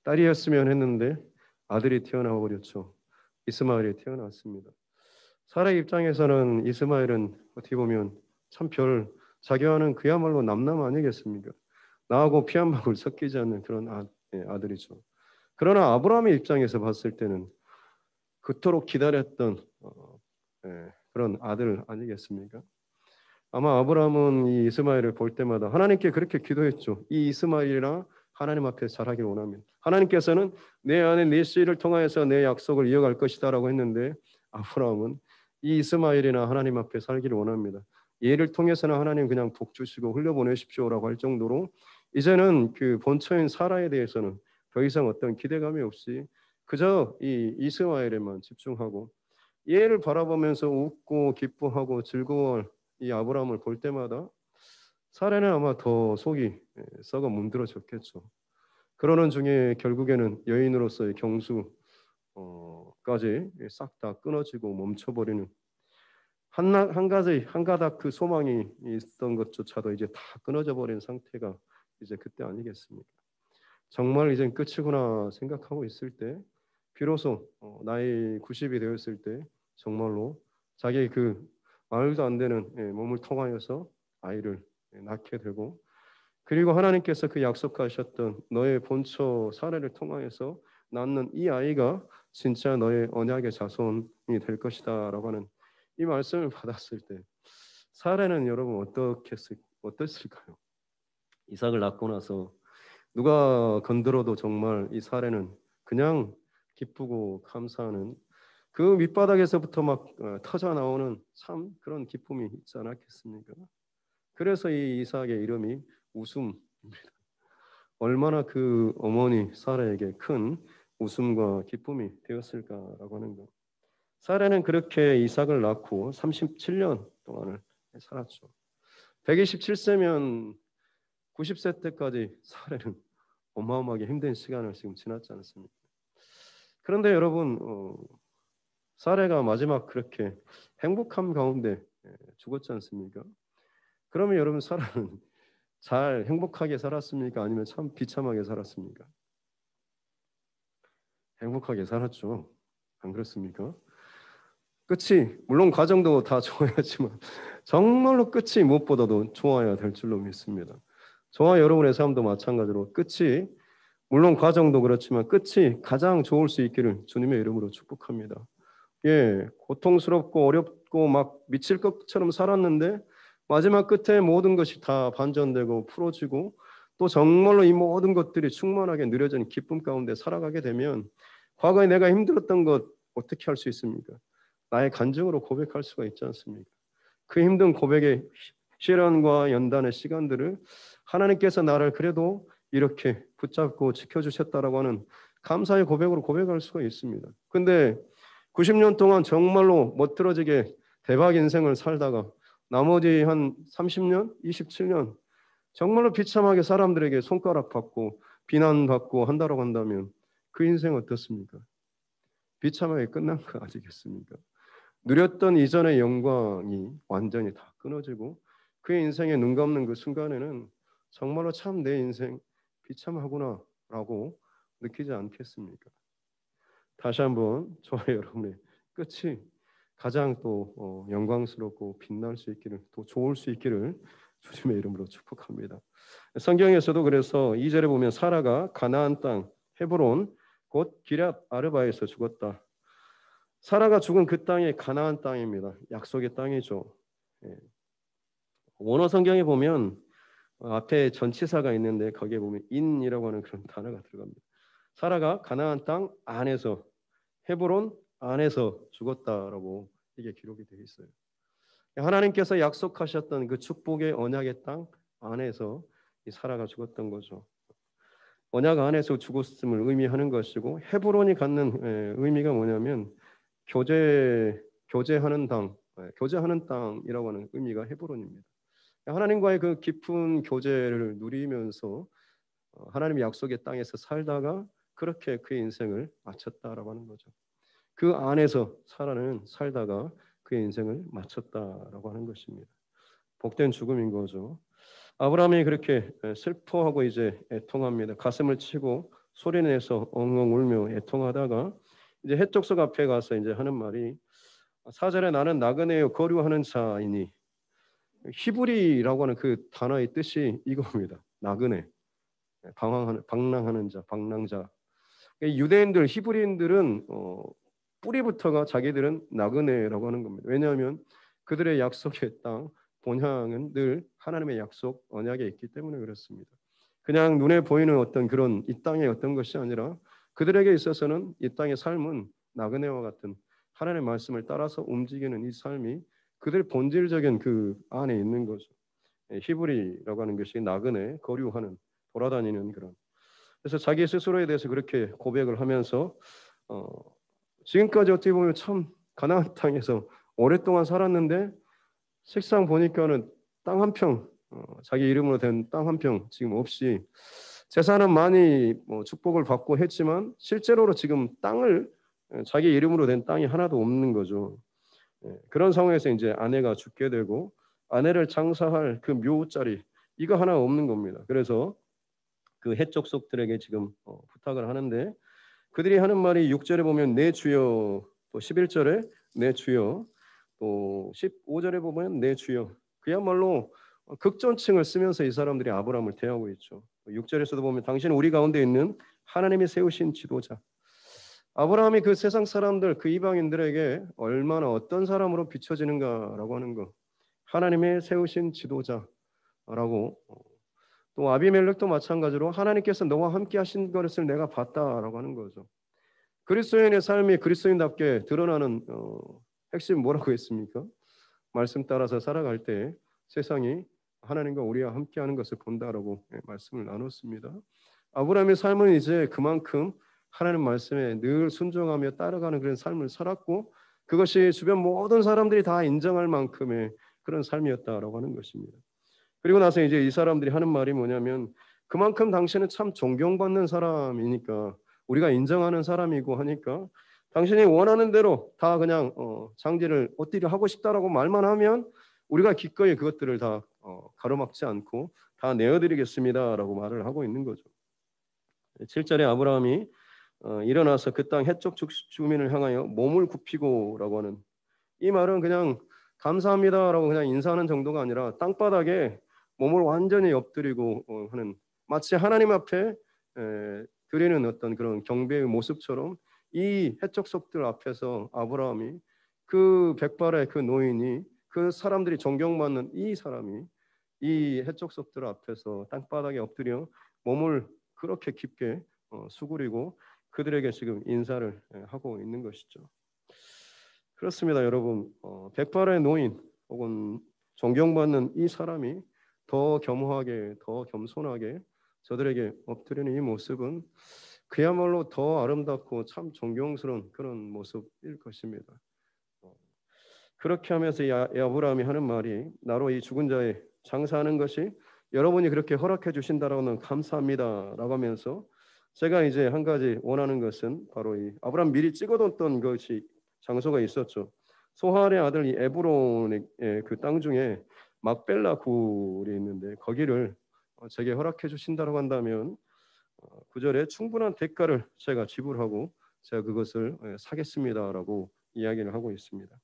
딸이었으면 했는데 아들이 태어나 버렸죠. 이스마엘이 태어났습니다. 사라의 입장에서는 이스마엘은 어떻게 보면 참 별 자기와는 그야말로 남남 아니겠습니까? 나하고 피 한 방울 섞이지 않는 그런 아들이죠. 그러나 아브라함의 입장에서 봤을 때는 그토록 기다렸던 그런 아들 아니겠습니까? 아마 아브라함은 이 이스마엘을 볼 때마다 하나님께 그렇게 기도했죠. 이 이스마엘이나 하나님 앞에 자라길 원합니다. 하나님께서는 내 안에 네 씨를 통하여서 내 약속을 이어갈 것이다라고 했는데 아브라함은 이 이스마엘이나 하나님 앞에 살기를 원합니다. 얘를 통해서는 하나님 그냥 복 주시고 흘려보내십시오라고 할 정도로 이제는 그 본처인 사라에 대해서는 더 이상 어떤 기대감이 없이 그저 이 이스마엘에만 집중하고 얘를 바라보면서 웃고 기뻐하고 즐거워할 이 아브라함을 볼 때마다 사라는 아마 더 속이 썩어 문드러졌겠죠. 그러는 중에 결국에는 여인으로서의 경수까지 싹 다 끊어지고 멈춰버리는 한 가닥 그 소망이 있던 것조차도 이제 다 끊어져 버린 상태가 이제 그때 아니겠습니까? 정말 이젠 끝이구나 생각하고 있을 때 비로소 나이 90이 되었을 때 정말로 자기의 그 말도 안 되는 몸을 통하여서 아이를 낳게 되고 그리고 하나님께서 그 약속하셨던 너의 본처 사례를 통하여서 낳는 이 아이가 진짜 너의 언약의 자손이 될 것이다라고 하는 이 말씀을 받았을 때 사례는 여러분 어땠을까요? 이삭을 낳고 나서 누가 건드려도 정말 이 사례는 그냥 기쁘고 감사하는 그 밑바닥에서부터 막 터져 나오는 참 그런 기쁨이 있지 않았겠습니까? 그래서 이 이삭의 이름이 웃음입니다. 얼마나 그 어머니 사라에게 큰 웃음과 기쁨이 되었을까라고 하는 것. 사라는 그렇게 이삭을 낳고 37년 동안을 살았죠. 127세면 90세 때까지 사라는 어마어마하게 힘든 시간을 지금 지났지 않습니까? 그런데 여러분 사라가 마지막 그렇게 행복함 가운데 죽었지 않습니까? 그러면 여러분 사라는 잘 행복하게 살았습니까? 아니면 참 비참하게 살았습니까? 행복하게 살았죠. 안 그렇습니까? 끝이 물론 과정도 다 좋아야지만 정말로 끝이 무엇보다도 좋아야 될 줄로 믿습니다. 저와 여러분의 삶도 마찬가지로 끝이 물론 과정도 그렇지만 끝이 가장 좋을 수 있기를 주님의 이름으로 축복합니다. 예, 고통스럽고 어렵고 막 미칠 것처럼 살았는데 마지막 끝에 모든 것이 다 반전되고 풀어지고 또 정말로 이 모든 것들이 충만하게 누려진 기쁨 가운데 살아가게 되면 과거에 내가 힘들었던 것 어떻게 할 수 있습니까? 나의 간증으로 고백할 수가 있지 않습니까? 그 힘든 고백의 시련과 연단의 시간들을 하나님께서 나를 그래도 이렇게 붙잡고 지켜주셨다라고 하는 감사의 고백으로 고백할 수가 있습니다. 근데 90년 동안 정말로 멋들어지게 대박 인생을 살다가 나머지 한 30년, 27년 정말로 비참하게 사람들에게 손가락 받고 비난받고 한다고 한다면 그 인생 어떻습니까? 비참하게 끝난 거 아니겠습니까? 누렸던 이전의 영광이 완전히 다 끊어지고 그의 인생에 눈 감는 그 순간에는 정말로 참 내 인생 비참하구나라고 느끼지 않겠습니까? 다시 한번 저와 여러분의 끝이 가장 또 영광스럽고 빛날 수 있기를 또 좋을 수 있기를 주님의 이름으로 축복합니다. 성경에서도 그래서 2절에 보면 사라가 가나안 땅 헤브론 곧 기럇 아르바에서 죽었다. 사라가 죽은 그 땅이 가나안 땅입니다. 약속의 땅이죠. 예. 원어 성경에 보면 앞에 전치사가 있는데 거기에 보면 인이라고 하는 그런 단어가 들어갑니다. 사라가 가나안 땅 안에서 헤브론 안에서 죽었다라고 이게 기록이 되어 있어요. 하나님께서 약속하셨던 그 축복의 언약의 땅 안에서 이 사라가 죽었던 거죠. 언약 안에서 죽었음을 의미하는 것이고 헤브론이 갖는 의미가 뭐냐면 교제하는 땅, 교제하는 땅이라고 하는 의미가 헤브론입니다. 하나님과의 그 깊은 교제를 누리면서 하나님의 약속의 땅에서 살다가 그렇게 그의 인생을 마쳤다라고 하는 거죠. 그 안에서 사라는 살다가 그의 인생을 마쳤다라고 하는 것입니다. 복된 죽음인 거죠. 아브라함이 그렇게 슬퍼하고 이제 애통합니다. 가슴을 치고 소리내서 엉엉 울며 애통하다가 이제 해족속 앞에 가서 이제 하는 말이 4절에 나는 나그네요 거류하는 자이니, 히브리라고 하는 그 단어의 뜻이 이겁니다. 나그네, 방랑하는 자, 방랑자. 유대인들, 히브리인들은 뿌리부터가 자기들은 나그네라고 하는 겁니다. 왜냐하면 그들의 약속의 땅, 본향은 늘 하나님의 약속 언약에 있기 때문에 그렇습니다. 그냥 눈에 보이는 어떤 그런 이 땅의 어떤 것이 아니라 그들에게 있어서는 이 땅의 삶은 나그네와 같은 하나님의 말씀을 따라서 움직이는 이 삶이 그들의 본질적인 그 안에 있는 거죠. 히브리라고 하는 것이 나그네, 거류하는, 돌아다니는 그런. 그래서 자기 스스로에 대해서 그렇게 고백을 하면서 어, 지금까지 어떻게 보면 참 가나안 땅에서 오랫동안 살았는데 책상 보니까는 땅 한 평, 자기 이름으로 된 땅 한 평 지금 없이 재산은 많이 축복을 받고 했지만 실제로로 지금 땅을 자기 이름으로 된 땅이 하나도 없는 거죠. 그런 상황에서 이제 아내가 죽게 되고 아내를 장사할 그 묘자리 이거 하나 없는 겁니다. 그래서 그 해족속들에게 지금 부탁을 하는데 그들이 하는 말이 6절에 보면 내 주여, 또 11절에 내 주여, 또 15절에 보면 내 주여. 그야말로 극존칭을 쓰면서 이 사람들이 아브라함을 대하고 있죠. 6절에서도 보면 당신은 우리 가운데 있는 하나님이 세우신 지도자. 아브라함이 그 세상 사람들, 그 이방인들에게 얼마나 어떤 사람으로 비춰지는가라고 하는 거. 하나님의 세우신 지도자라고. 또 아비멜렉도 마찬가지로 하나님께서 너와 함께 하신 것을 내가 봤다라고 하는 거죠. 그리스도인의 삶이 그리스도인답게 드러나는 핵심이 뭐라고 했습니까? 말씀 따라서 살아갈 때 세상이 하나님과 우리와 함께하는 것을 본다라고 말씀을 나눴습니다. 아브라함의 삶은 이제 그만큼 하나님 말씀에 늘 순종하며 따라가는 그런 삶을 살았고 그것이 주변 모든 사람들이 다 인정할 만큼의 그런 삶이었다라고 하는 것입니다. 그리고 나서 이제 이 사람들이 하는 말이 뭐냐면 그만큼 당신은 참 존경받는 사람이니까 우리가 인정하는 사람이고 하니까 당신이 원하는 대로 다 그냥 장제를 어떻게 하고 싶다라고 말만 하면 우리가 기꺼이 그것들을 다 가로막지 않고 다 내어드리겠습니다라고 말을 하고 있는 거죠. 7절에 아브라함이 일어나서 그 땅 해쪽 주민을 향하여 몸을 굽히고라고 하는 이 말은 그냥 감사합니다라고 그냥 인사하는 정도가 아니라 땅바닥에 몸을 완전히 엎드리고 하는 마치 하나님 앞에 드리는 어떤 그런 경배의 모습처럼 이 해족속들 앞에서 아브라함이 그 백발의 그 노인이 그 사람들이 존경받는 이 사람이 이 해족속들 앞에서 땅바닥에 엎드려 몸을 그렇게 깊게 수그리고 그들에게 지금 인사를 하고 있는 것이죠. 그렇습니다, 여러분. 백발의 노인 혹은 존경받는 이 사람이 더 겸허하게, 더 겸손하게 저들에게 엎드리는 이 모습은 그야말로 더 아름답고 참 존경스러운 그런 모습일 것입니다. 그렇게 하면서 이 아브라함이 하는 말이 나로 이 죽은 자의 장사하는 것이 여러분이 그렇게 허락해 주신다라고는 감사합니다라고 하면서 제가 이제 한 가지 원하는 것은 바로 이 아브라함 미리 찍어뒀던 것이 장소가 있었죠. 소할의 아들 이 에브론의 그 땅 중에 막벨라 굴이 있는데 거기를 제게 허락해 주신다고 한다면 9절에 충분한 대가를 제가 지불하고 제가 그것을 사겠습니다라고 이야기를 하고 있습니다.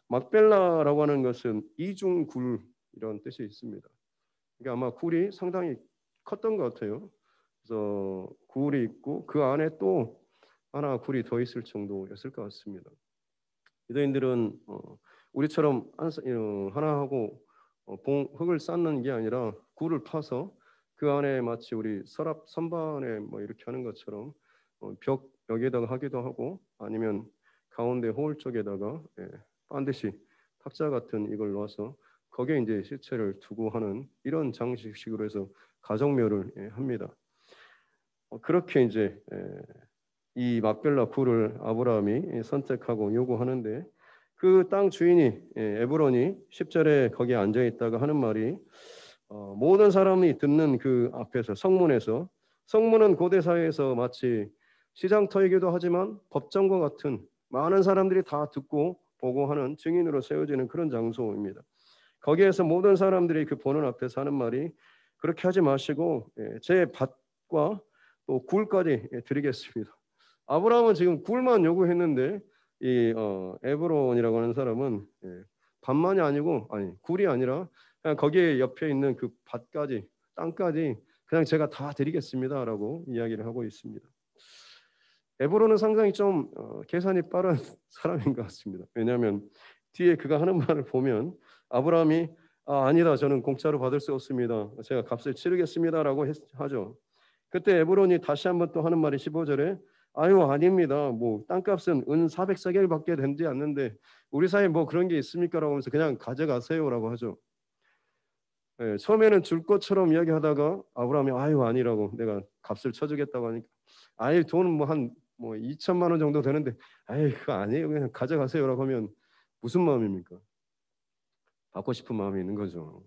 막벨라라고 하는 것은 이중굴 이런 뜻이 있습니다. 그러니까 아마 굴이 상당히 컸던 것 같아요. 그래서 굴이 있고 그 안에 또 하나 굴이 더 있을 정도였을 것 같습니다. 유대인들은 우리처럼 하나하고 흙을 쌓는 게 아니라 굴을 파서 그 안에 마치 우리 서랍 선반에 뭐 이렇게 하는 것처럼 벽에다가 하기도 하고 아니면 가운데 호울 쪽에다가 반드시 탁자 같은 이걸 넣어서 거기에 이제 시체를 두고 하는 이런 장식식으로 해서 가정묘를 합니다. 그렇게 이제 이 막벨라 굴을 아브라함이 선택하고 요구하는데 그 땅 주인이 에브론이 10절에 거기에 앉아 있다가 하는 말이 모든 사람이 듣는 그 앞에서 성문에서 성문은 고대 사회에서 마치 시장터이기도 하지만 법정과 같은 많은 사람들이 다 듣고 보고하는 증인으로 세워지는 그런 장소입니다. 거기에서 모든 사람들이 그 보는 앞에서 하는 말이 그렇게 하지 마시고 제 밭과 또 굴까지 드리겠습니다. 아브라함은 지금 굴만 요구했는데 이 에브론이라고 하는 사람은 밭만이 아니고 굴이 아니라 그냥 거기에 옆에 있는 그 밭까지 땅까지 그냥 제가 다 드리겠습니다라고 이야기를 하고 있습니다. 에브론은 상당히 좀 계산이 빠른 사람인 것 같습니다. 왜냐하면 뒤에 그가 하는 말을 보면 아브라함이 아니다 저는 공짜로 받을 수 없습니다. 제가 값을 치르겠습니다라고 하죠. 그때 에브론이 다시 한번 또 하는 말이 15절에 아유 아닙니다. 뭐 땅값은 은 400세겔밖에 되지 않는데 우리 사이에 뭐 그런 게 있습니까라고 하면서 그냥 가져가세요라고 하죠. 처음에는 줄 것처럼 이야기하다가 아브라함이 아유 아니라고 내가 값을 쳐주겠다고 하니까 아예 돈은 뭐 한 2천만 원 정도 되는데 아예 그거 아니에요 그냥 가져가세요라고 하면 무슨 마음입니까? 받고 싶은 마음이 있는 거죠.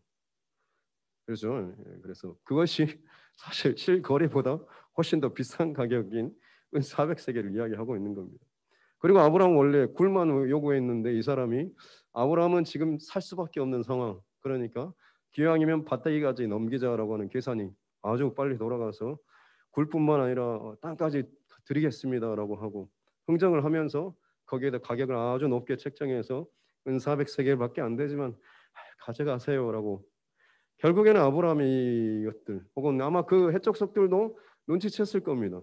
그렇죠. 그래서 그것이 사실 실거래보다 훨씬 더 비싼 가격인 400세계를 이야기하고 있는 겁니다. 그리고 아브라함은 원래 굴만 요구했는데 이 사람이 아브라함은 지금 살 수밖에 없는 상황. 그러니까 기왕이면 밭대기까지 넘기자라고 하는 계산이 아주 빨리 돌아가서 굴뿐만 아니라 땅까지 드리겠습니다라고 하고 흥정을 하면서 거기에다 가격을 아주 높게 책정해서 은 400세겔밖에 안 되지만 가져가세요라고 결국에는 아브라함이 이것들 혹은 아마 그 해적석들도 눈치챘을 겁니다.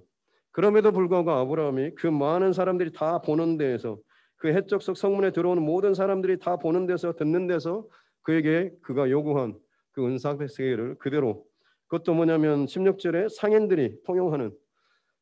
그럼에도 불구하고 아브라함이 그 많은 사람들이 다 보는 데에서 그 해적석 성문에 들어오는 모든 사람들이 다 보는 데서 듣는 데서 그에게 그가 요구한 그 은 400세겔을 그대로 그것도 뭐냐면 16절에 상인들이 통용하는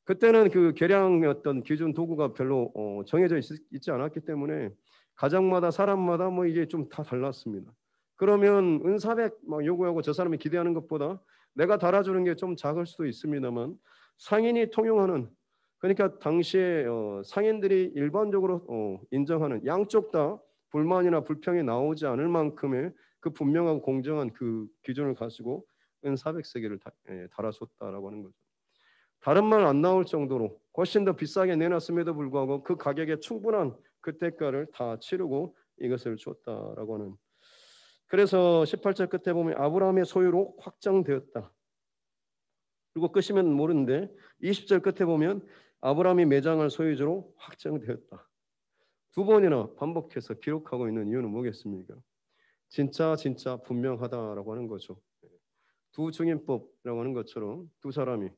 그때는 그 계량의 어떤 기준 도구가 별로 정해져 있지 않았기 때문에 가정마다 사람마다 뭐 이게 좀 다 달랐습니다. 그러면 은 400 요구하고 저 사람이 기대하는 것보다 내가 달아주는 게 좀 작을 수도 있습니다만 상인이 통용하는 그러니까 당시에 상인들이 일반적으로 인정하는 양쪽 다 불만이나 불평이 나오지 않을 만큼의 그 분명하고 공정한 그 기준을 가지고 은 400세겔을 달아줬다라고 하는 거죠. 다른 말 안 나올 정도로 훨씬 더 비싸게 내놨음에도 불구하고 그 가격에 충분한 그 대가를 다 치르고 이것을 줬다라고 하는. 그래서 18절 끝에 보면 아브라함의 소유로 확정되었다. 그리고 끝이면 모르는데 20절 끝에 보면 아브라함이 매장할 소유주로 확정되었다. 두 번이나 반복해서 기록하고 있는 이유는 뭐겠습니까? 진짜 분명하다라고 하는 거죠. 두 증인법이라고 하는 것처럼 두 사람이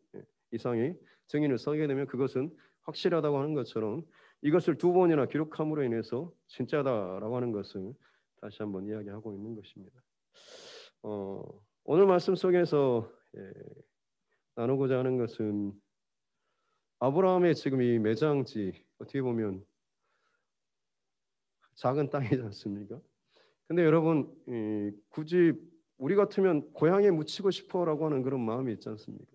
이상이 증인을 서게 되면 그것은 확실하다고 하는 것처럼 이것을 두 번이나 기록함으로 인해서 진짜다라고 하는 것을 다시 한번 이야기하고 있는 것입니다. 오늘 말씀 속에서 나누고자 하는 것은 아브라함의 지금 이 매장지 어떻게 보면 작은 땅이지 않습니까? 근데 여러분 굳이 우리 같으면 고향에 묻히고 싶어라고 하는 그런 마음이 있지 않습니까?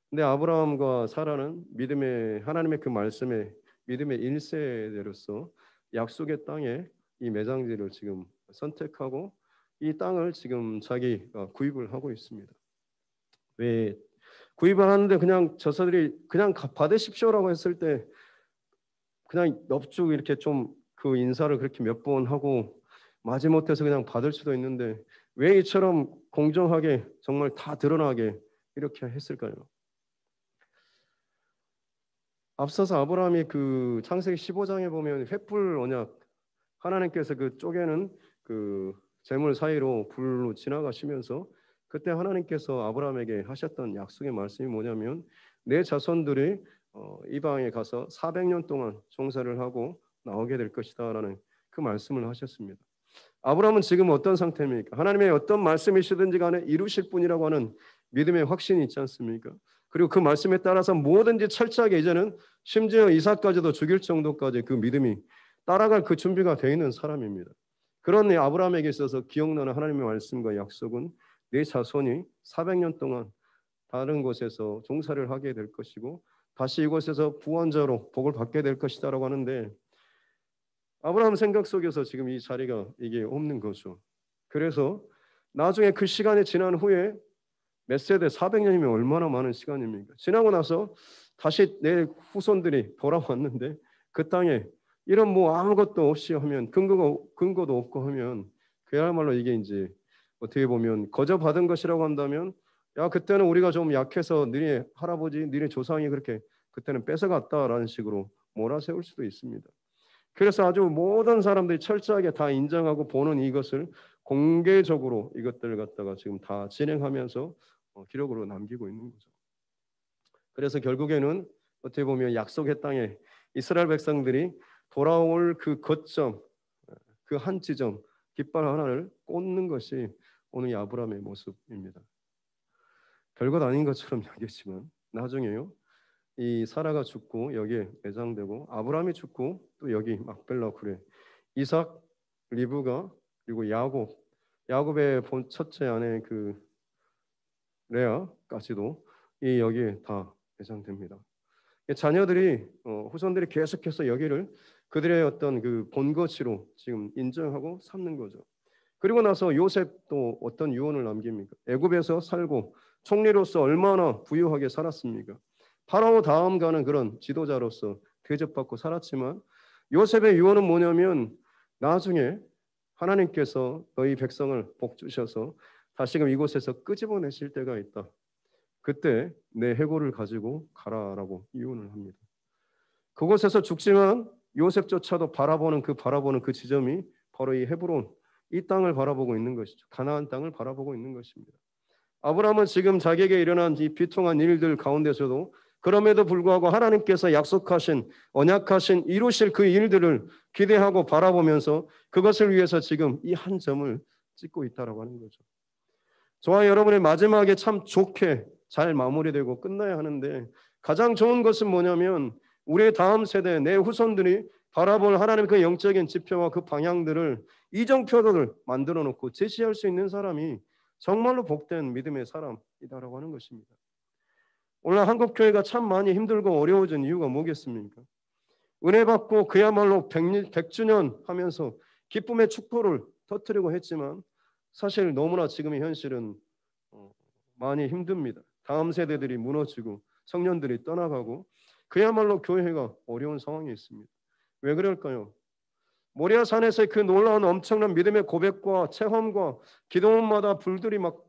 근데 아브라함과 사라는 믿음의 하나님의 그 말씀에 믿음의 1세대로서 약속의 땅에 이 매장지를 지금 선택하고 이 땅을 지금 자기가 구입을 하고 있습니다. 왜 구입을 하는데 그냥 저서들이 그냥 받으십시오라고 했을 때 그냥 넙죽 이렇게 좀 그 인사를 그렇게 몇 번 하고 마지못해서 그냥 받을 수도 있는데 왜 이처럼 공정하게 정말 다 드러나게 이렇게 했을까요? 앞서서 아브라함이 그 창세기 15장에 보면 횃불 언약 하나님께서 그 쪼개는 그 재물 사이로 불로 지나가시면서 그때 하나님께서 아브라함에게 하셨던 약속의 말씀이 뭐냐면 내 자손들이 이방에 가서 400년 동안 종사를 하고 나오게 될 것이다라는 그 말씀을 하셨습니다. 아브라함은 지금 어떤 상태입니까? 하나님의 어떤 말씀이시든지 간에 이루실 분이라고 하는 믿음의 확신이 있지 않습니까? 그리고 그 말씀에 따라서 뭐든지 철저하게 이제는 심지어 이삭까지도 죽일 정도까지 그 믿음이 따라갈 그 준비가 되어 있는 사람입니다. 그런 아브라함에게 있어서 기억나는 하나님의 말씀과 약속은 내 자손이 400년 동안 다른 곳에서 종사를 하게 될 것이고 다시 이곳에서 부원자로 복을 받게 될 것이다라고 하는데 아브라함 생각 속에서 지금 이 자리가 이게 없는 거죠. 그래서 나중에 그 시간이 지난 후에 몇 세대 400년이면 얼마나 많은 시간입니까? 지나고 나서 다시 내 후손들이 돌아왔는데 그 땅에 이런 뭐 아무것도 없이 하면 근거도 없고 하면 그야말로 이게 이제 어떻게 보면 거저 받은 것이라고 한다면 야 그때는 우리가 좀 약해서 너네 할아버지 너네 조상이 그렇게 그때는 뺏어갔다라는 식으로 몰아세울 수도 있습니다. 그래서 아주 모든 사람들이 철저하게 다 인정하고 보는 이것을 공개적으로 이것들을 갖다가 지금 다 진행하면서 기록으로 남기고 있는 거죠. 그래서 결국에는 어떻게 보면 약속의 땅에 이스라엘 백성들이 돌아올 그 거점, 그 한 지점, 깃발 하나를 꽂는 것이 오늘 이 아브라함의 모습입니다. 별것 아닌 것처럼 여겼지만 나중에요. 이 사라가 죽고 여기에 매장되고 아브라함이 죽고 또 여기 막벨라 굴에 이삭, 리브가 그리고 야곱의 본 첫째 아내 그 레아까지도 이 여기에 다 매장됩니다. 자녀들이 후손들이 계속해서 여기를 그들의 어떤 그 본거지로 지금 인정하고 삼는 거죠. 그리고 나서 요셉도 어떤 유언을 남깁니까? 애굽에서 살고 총리로서 얼마나 부유하게 살았습니까? 파라오 다음 가는 그런 지도자로서 대접받고 살았지만 요셉의 유언은 뭐냐면 나중에 하나님께서 너희 백성을 복 주셔서 다시금 이곳에서 끄집어내실 때가 있다. 그때 내 해골을 가지고 가라라고 이혼을 합니다. 그곳에서 죽지만 요셉조차도 바라보는 그 지점이 바로 이 헤브론 이 땅을 바라보고 있는 것이죠. 가나안 땅을 바라보고 있는 것입니다. 아브라함은 지금 자기에게 일어난 이 비통한 일들 가운데서도 그럼에도 불구하고 하나님께서 약속하신 언약하신 이루실 그 일들을 기대하고 바라보면서 그것을 위해서 지금 이 한 점을 찍고 있다라고 하는 거죠. 저와 여러분의 마지막에 참 좋게 잘 마무리되고 끝나야 하는데 가장 좋은 것은 뭐냐면 우리의 다음 세대 내 후손들이 바라볼 하나님의 그 영적인 지표와 그 방향들을 이정표를 만들어 놓고 제시할 수 있는 사람이 정말로 복된 믿음의 사람이다라고 하는 것입니다. 오늘 한국 교회가 참 많이 힘들고 어려워진 이유가 뭐겠습니까? 은혜 받고 그야말로 100주년 하면서 기쁨의 축포를 터뜨리고 했지만 사실 너무나 지금의 현실은 많이 힘듭니다. 다음 세대들이 무너지고 청년들이 떠나가고 그야말로 교회가 어려운 상황에 있습니다. 왜 그럴까요? 모리아 산에서의 그 놀라운 엄청난 믿음의 고백과 체험과 기도원마다 불들이 막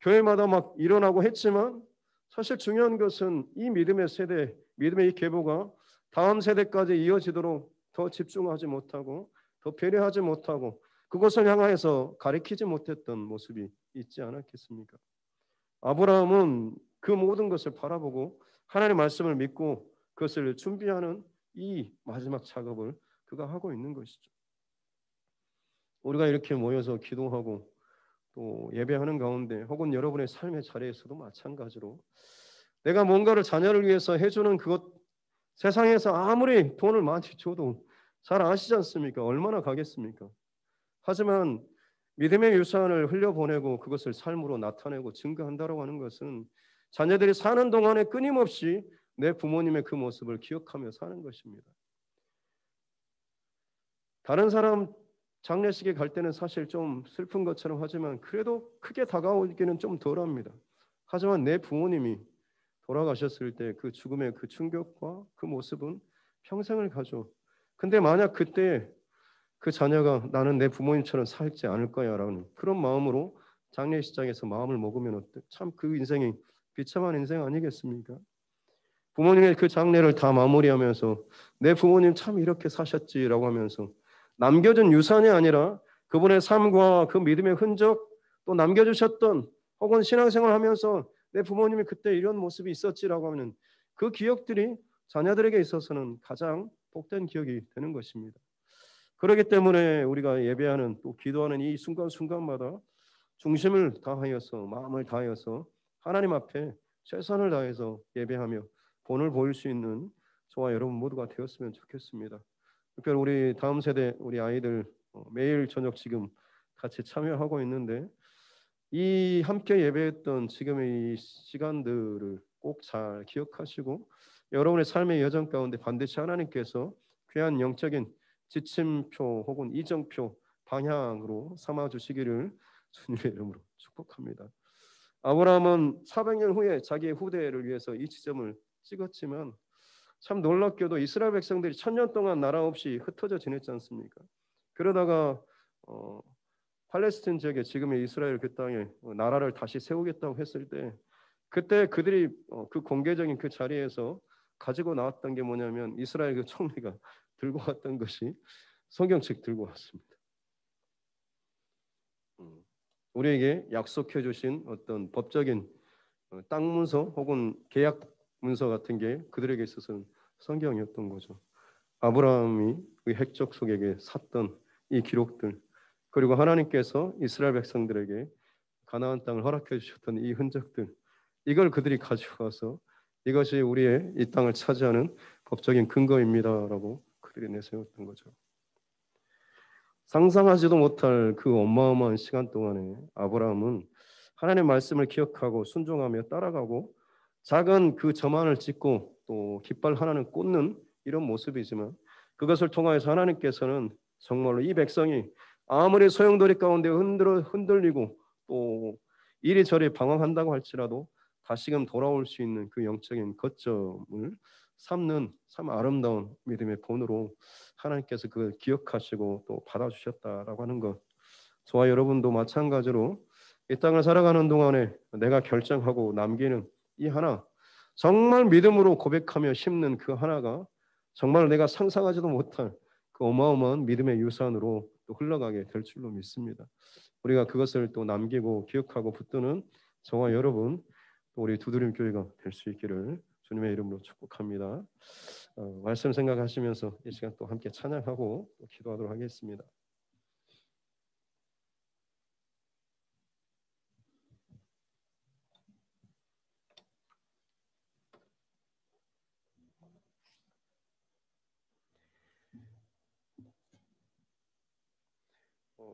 교회마다 막 일어나고 했지만 사실 중요한 것은 이 믿음의 세대, 믿음의 이 계보가 다음 세대까지 이어지도록 더 집중하지 못하고 더 배려하지 못하고 그것을 향하여서 가리키지 못했던 모습이 있지 않았겠습니까? 아브라함은 그 모든 것을 바라보고 하나님의 말씀을 믿고 그것을 준비하는 이 마지막 작업을 그가 하고 있는 것이죠. 우리가 이렇게 모여서 기도하고 또 예배하는 가운데 혹은 여러분의 삶의 자리에서도 마찬가지로 내가 뭔가를 자녀를 위해서 해주는 그것 세상에서 아무리 돈을 많이 줘도 잘 아시지 않습니까? 얼마나 가겠습니까? 하지만 믿음의 유산을 흘려보내고 그것을 삶으로 나타내고 증거한다고 하는 것은 자녀들이 사는 동안에 끊임없이 내 부모님의 그 모습을 기억하며 사는 것입니다. 다른 사람 장례식에 갈 때는 사실 좀 슬픈 것처럼 하지만 그래도 크게 다가오기는 좀 덜합니다. 하지만 내 부모님이 돌아가셨을 때 그 죽음의 그 충격과 그 모습은 평생을 가죠. 근데 만약 그때 그 자녀가 나는 내 부모님처럼 살지 않을 거야라는 그런 마음으로 장례식장에서 마음을 먹으면 참 그 인생이 비참한 인생 아니겠습니까? 부모님의 그 장례를 다 마무리하면서 내 부모님 참 이렇게 사셨지라고 하면서 남겨준 유산이 아니라 그분의 삶과 그 믿음의 흔적 또 남겨주셨던 혹은 신앙생활 하면서 내 부모님이 그때 이런 모습이 있었지라고 하는 그 기억들이 자녀들에게 있어서는 가장 복된 기억이 되는 것입니다. 그렇기 때문에 우리가 예배하는 또 기도하는 이 순간순간마다 중심을 다하여서 마음을 다하여서 하나님 앞에 최선을 다해서 예배하며 본을 보일 수 있는 저와 여러분 모두가 되었으면 좋겠습니다. 특별히 우리 다음 세대 우리 아이들 매일 저녁 지금 같이 참여하고 있는데 이 함께 예배했던 지금의 이 시간들을 꼭 잘 기억하시고 여러분의 삶의 여정 가운데 반드시 하나님께서 귀한 영적인 지침표 혹은 이정표 방향으로 삼아 주시기를 주님의 이름으로 축복합니다. 아브라함은 400년 후에 자기의 후대를 위해서 이 지점을 찍었지만 참 놀랍게도 이스라엘 백성들이 1000년 동안 나라 없이 흩어져 지냈지 않습니까? 그러다가 팔레스틴 지역에 지금의 이스라엘 그 땅에 나라를 다시 세우겠다고 했을 때 그때 그들이 그 공개적인 그 자리에서 가지고 나왔던 게 뭐냐면 이스라엘 그 총리가 들고 왔던 것이 성경책 들고 왔습니다. 우리에게 약속해 주신 어떤 법적인 땅 문서 혹은 계약 문서 같은 게 그들에게 있어서는 성경이었던 거죠. 아브라함이 그 핵족속에게 샀던 이 기록들, 그리고 하나님께서 이스라엘 백성들에게 가나안 땅을 허락해 주셨던 이 흔적들, 이걸 그들이 가지고 와서 이것이 우리의 이 땅을 차지하는 법적인 근거입니다라고 그들이 내세웠던 거죠. 상상하지도 못할 그 어마어마한 시간 동안에 아브라함은 하나님의 말씀을 기억하고 순종하며 따라가고 작은 그 저만을 찍고 또 깃발 하나는 꽂는 이런 모습이지만 그것을 통하여서 하나님께서는 정말로 이 백성이 아무리 소용돌이 가운데 흔들리고 또 이리저리 방황한다고 할지라도 다시금 돌아올 수 있는 그 영적인 거점을 삼는 참 아름다운 믿음의 본으로 하나님께서 그걸 기억하시고 또 받아주셨다라고 하는 것, 저와 여러분도 마찬가지로 이 땅을 살아가는 동안에 내가 결정하고 남기는 이 하나, 정말 믿음으로 고백하며 심는 그 하나가 정말 내가 상상하지도 못할 그 어마어마한 믿음의 유산으로 또 흘러가게 될 줄로 믿습니다. 우리가 그것을 또 남기고 기억하고 붙드는 저와 여러분, 또 우리 두드림 교회가 될 수 있기를 주님의 이름으로 축복합니다. 말씀 생각하시면서 이 시간 또 함께 찬양하고 또 기도하도록 하겠습니다.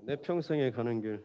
내 평생에 가는 길.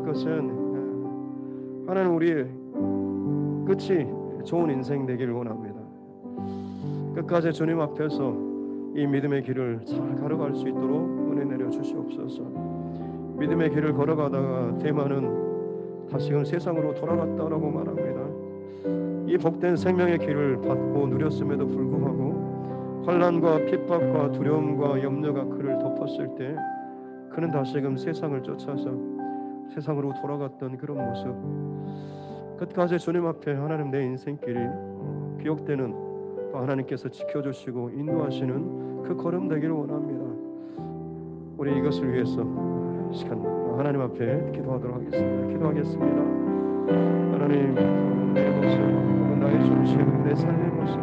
것은 하나님 우리의 끝이 좋은 인생 되기를 원합니다. 끝까지 주님 앞에서 이 믿음의 길을 잘 걸어갈 수 있도록 은혜 내려 주시옵소서. 믿음의 길을 걸어가다가 대만은 다시금 세상으로 돌아갔다라고 말합니다. 이 복된 생명의 길을 받고 누렸음에도 불구하고 환난과 핍박과 두려움과 염려가 그를 덮었을 때 그는 다시금 세상을 쫓아서 세상으로 돌아갔던 그런 모습, 끝까지 주님 앞에 하나님 내 인생길이 기억되는 또 하나님께서 지켜주시고 인도하시는 그 걸음 되기를 원합니다. 우리 이것을 위해서 시간 하나님 앞에 기도하도록 하겠습니다. 기도하겠습니다. 하나님, 내 모습, 나의 중심, 내 삶의 모습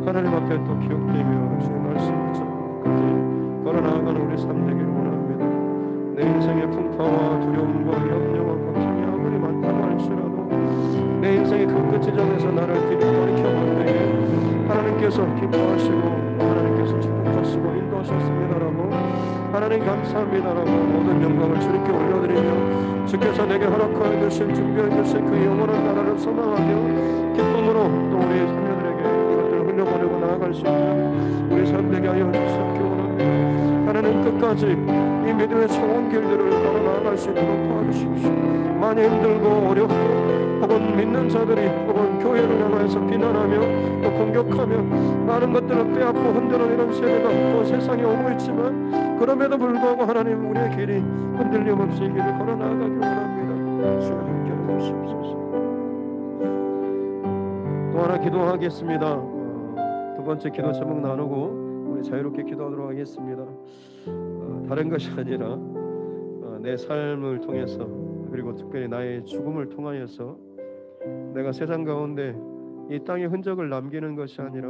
하나님 앞에 또 기억되며 주의 말씀 붙잡고까지 걸어나아가는 우리 삶 되기를 원합니다. 내 인생의 풍파와 두려움과 염려와 걱정이 아무리 많다고 할지라도 내 인생의 그 끝 지점에서 나를 돌이켜볼 때에 하나님께서 기뻐하시고 하나님께서 축복하시고 인도하셨습니다라고 하나님 감사합니다라고 모든 영광을 주님께 올려드리며 주께서 내게 허락하여 주신 준비해 주신 그 영원한 나라를 소망하며 기쁨으로 또 우리 자녀들에게 이것들을 흘려보내고 나아갈 수 있는 우리 삶 되게 하여 주시옵기 원합니다. 하나님 끝까지 이 믿음의 좋은 길들을 걸어 나아갈 수 있도록 도와주십시오. 많이 힘들고 어렵고 혹은 믿는 자들이 혹은 교회를 향해서 비난하며 또 공격하며 많은 것들을 빼앗고 흔드는 이런 세대가 또 세상에 오고 있지만 그럼에도 불구하고 하나님 우리의 길이 흔들림 없이 길을 걸어 나아가길 원합니다. 주여 함께 하시옵소서. 또 하나 기도하겠습니다. 두 번째 기도 제목 나누고 우리 자유롭게 기도하도록 하겠습니다. 다른 것이 아니라 내 삶을 통해서 그리고 특별히 나의 죽음을 통하여서 내가 세상 가운데 이 땅의 흔적을 남기는 것이 아니라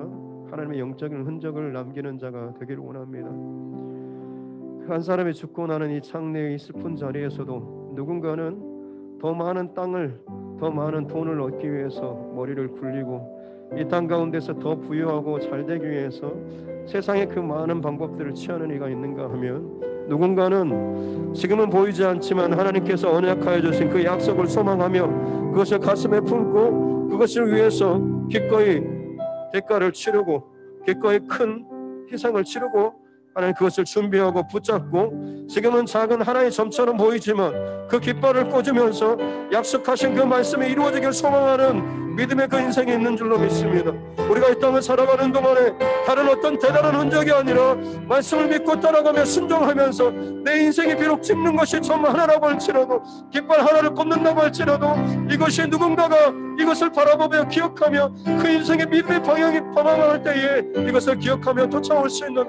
하나님의 영적인 흔적을 남기는 자가 되기를 원합니다. 한 사람이 죽고 나는 이 장래의 슬픈 자리에서도 누군가는 더 많은 땅을 더 많은 돈을 얻기 위해서 머리를 굴리고 이 땅 가운데서 더 부유하고 잘되기 위해서 세상의 그 많은 방법들을 취하는 이가 있는가 하면 누군가는 지금은 보이지 않지만 하나님께서 언약하여 주신 그 약속을 소망하며 그것을 가슴에 품고 그것을 위해서 기꺼이 대가를 치르고 기꺼이 큰 희생을 치르고 하나님 그것을 준비하고 붙잡고 지금은 작은 하나의 점처럼 보이지만 그 깃발을 꽂으면서 약속하신 그 말씀이 이루어지길 소망하는 믿음의 그 인생이 있는 줄로 믿습니다. 우리가 이 땅을 살아가는 동안에 다른 어떤 대단한 흔적이 아니라 말씀을 믿고 따라가며 순종하면서 내 인생이 비록 찍는 것이 점 하나라고 할지라도 깃발 하나를 꽂는다고 할지라도 이것이 누군가가 이것을 바라보며 기억하며 그 인생의 믿음의 방향이 방황할 때에 이것을 기억하며 쫓아올 수 있는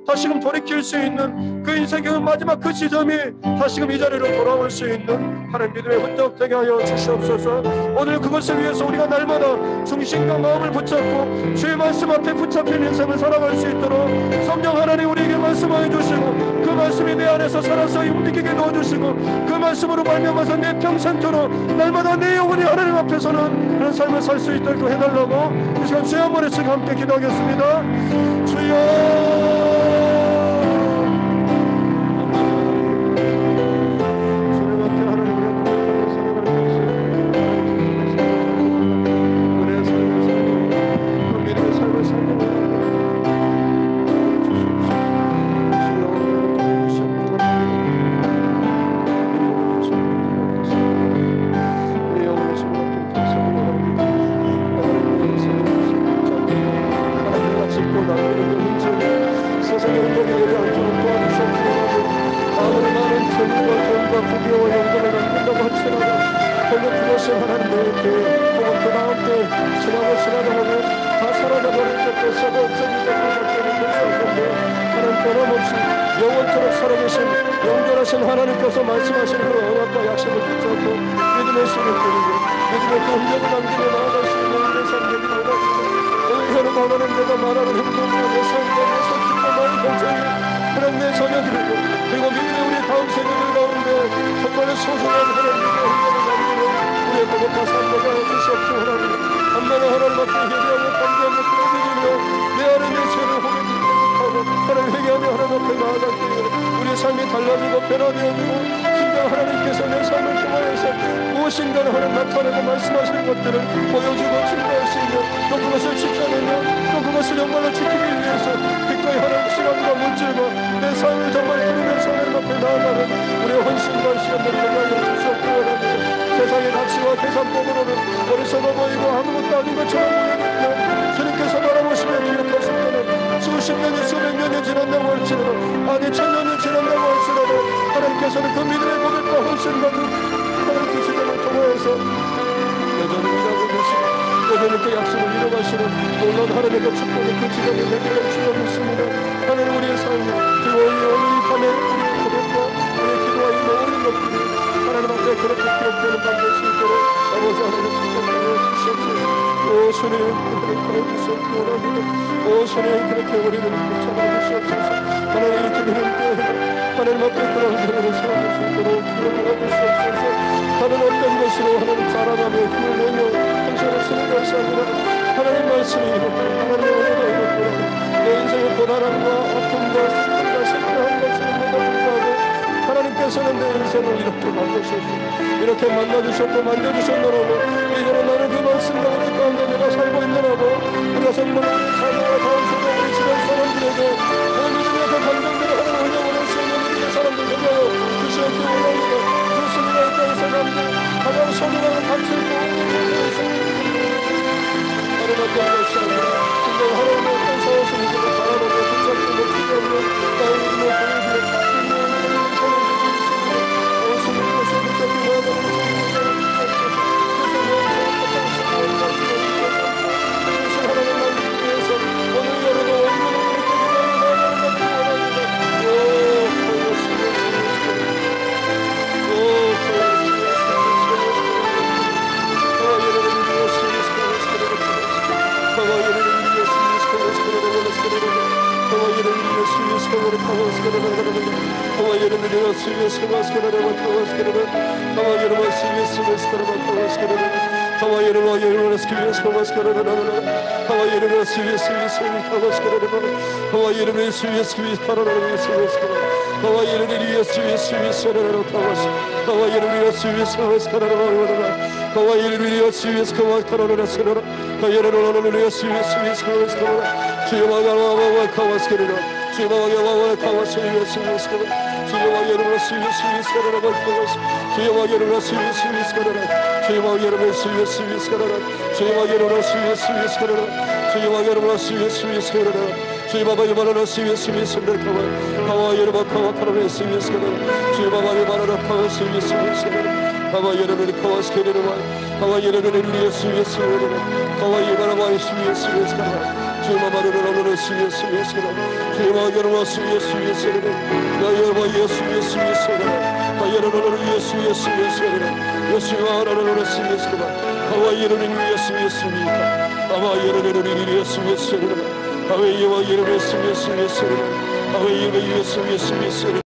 다시금 돌이킬 수 있는 그 인생의 마지막 그 지점이 다시금 이 자리로 돌아올 수 있는 하나님 믿음의 흔적 되게 하여 주시옵소서. 오늘 그것을 위해서 우리가 날마다 중심과 마음을 붙잡고 주의 말씀 앞에 붙잡힌 인생을 살아갈 수 있도록 성령 하나님 우리에게 말씀하여 주시고 그 말씀이 내 안에서 살아서 움직이게 넣어주시고 그 말씀으로 말미암아서 내 평생토록 날마다 내 영혼이 하나님 앞에서는 그런 삶을 살 수 있도록 해달라고 이 시간 주여 한 번씩 함께 기도하겠습니다. 주여 하나님께서 말씀하신 그 언약과 약속을 붙잡고 믿음의 씨를 드리고 믿음의 그 흔적을 남기며 나아갈 수 있는 우리의 삶 되기를 원합니다. 오늘 하나님 내가 말하는 행동이나 내 삶과 내 성품과 나의 결정이 하나님 내 자녀들이고 그리고 믿음의 우리 다음 세대들 가운데 정말 소중한 하나님의 흔적을 남기는 우리의 고백과 삶을 하여 주시옵기 원합니다. 한마디 하나님 앞에 회개하며 반대하며 부르짖으며 내 안에 내 죄를 호명하고 하나님 회개하며 하나님 앞에 나아갈 때에 우리의 삶이 달라지고 변화되어지고 하나님께서 내 삶을 통하여서 무엇인가 하나님 나타내고 말씀하시는 것들을 보여주고 증거할 수 있는 또 그것을 지켜내며 또 그것을 정말로 지키기 위해서 기꺼이 하나님 시간과 물질과 내 삶을 정말 드리면서 하나님 앞에 나아가는 우리의 헌신과 시간들을 하여 주시옵기 원합니다. 세상의 가치와 계산법으로는 어리석어 보이고 아무것도 아닌 것처럼 보이는데 주님께서 바라보시며 기억하실 때는 수십 년이 수백 년이 지난다고 할지라도 아니 천년이 지난다고 할지라도 하나님께서는 그 믿음의 고백과 헌신과 그 하나님 그 시간을 통하여서 여전히 일하고 계시고 여전히 그 약속을 이뤄가시는 놀라운 하나님의 그 축복의 그 지간이 내게 주고 있습니다. 하나님 우리의 삶 그리고 오늘 이 밤에 우리의 고백과 우리의 기도와 이 모든 것들이 하나님 앞에 그렇게 기록되는 밤 될 수 있도록 아버지 하나님 축복하여 주시옵소서. 오 주님 우리를 도와주시옵기 원합니다. 오 주님 그렇게 우리를 붙잡아 주시옵소서. 하나님 이 기도를 깨어나 하나님 앞에 그런 기도를 세워줄 수 있도록 기도를 주시옵소서. 다른 어떤 것으로 하나님 자라가며 힘을 내며 힘을 쓰는 것이 아니라 하나님 말씀이 하나님의 은혜가 이렇도록 내 인생의 고단함과 아픔과 슬픔과 실패한 것을 내가 불구하고 하나님께서는 내 인생을 이렇게 만드셨고 이렇게 만나주셨고 만져주셨노라고 이제는 나는 그 말씀과 우리 가운데 내가 살고 있노라고 우리가 정말 우리 자녀와 다음 세대 우리 주변 사람들에게 내 믿음의 그 감정들을 하나님 흘려보낼 수 있는 우리의 사람들에게 주시옵기 원합니다. 그렇습니다. 이 땅에서 남들 가장 소중한 가치를 다른 어떤 것이 아니라 진정 하나님의 어떤 사회에서 이들을 바라보고 붙잡고 못하게 하며 나의 믿음을 보여주고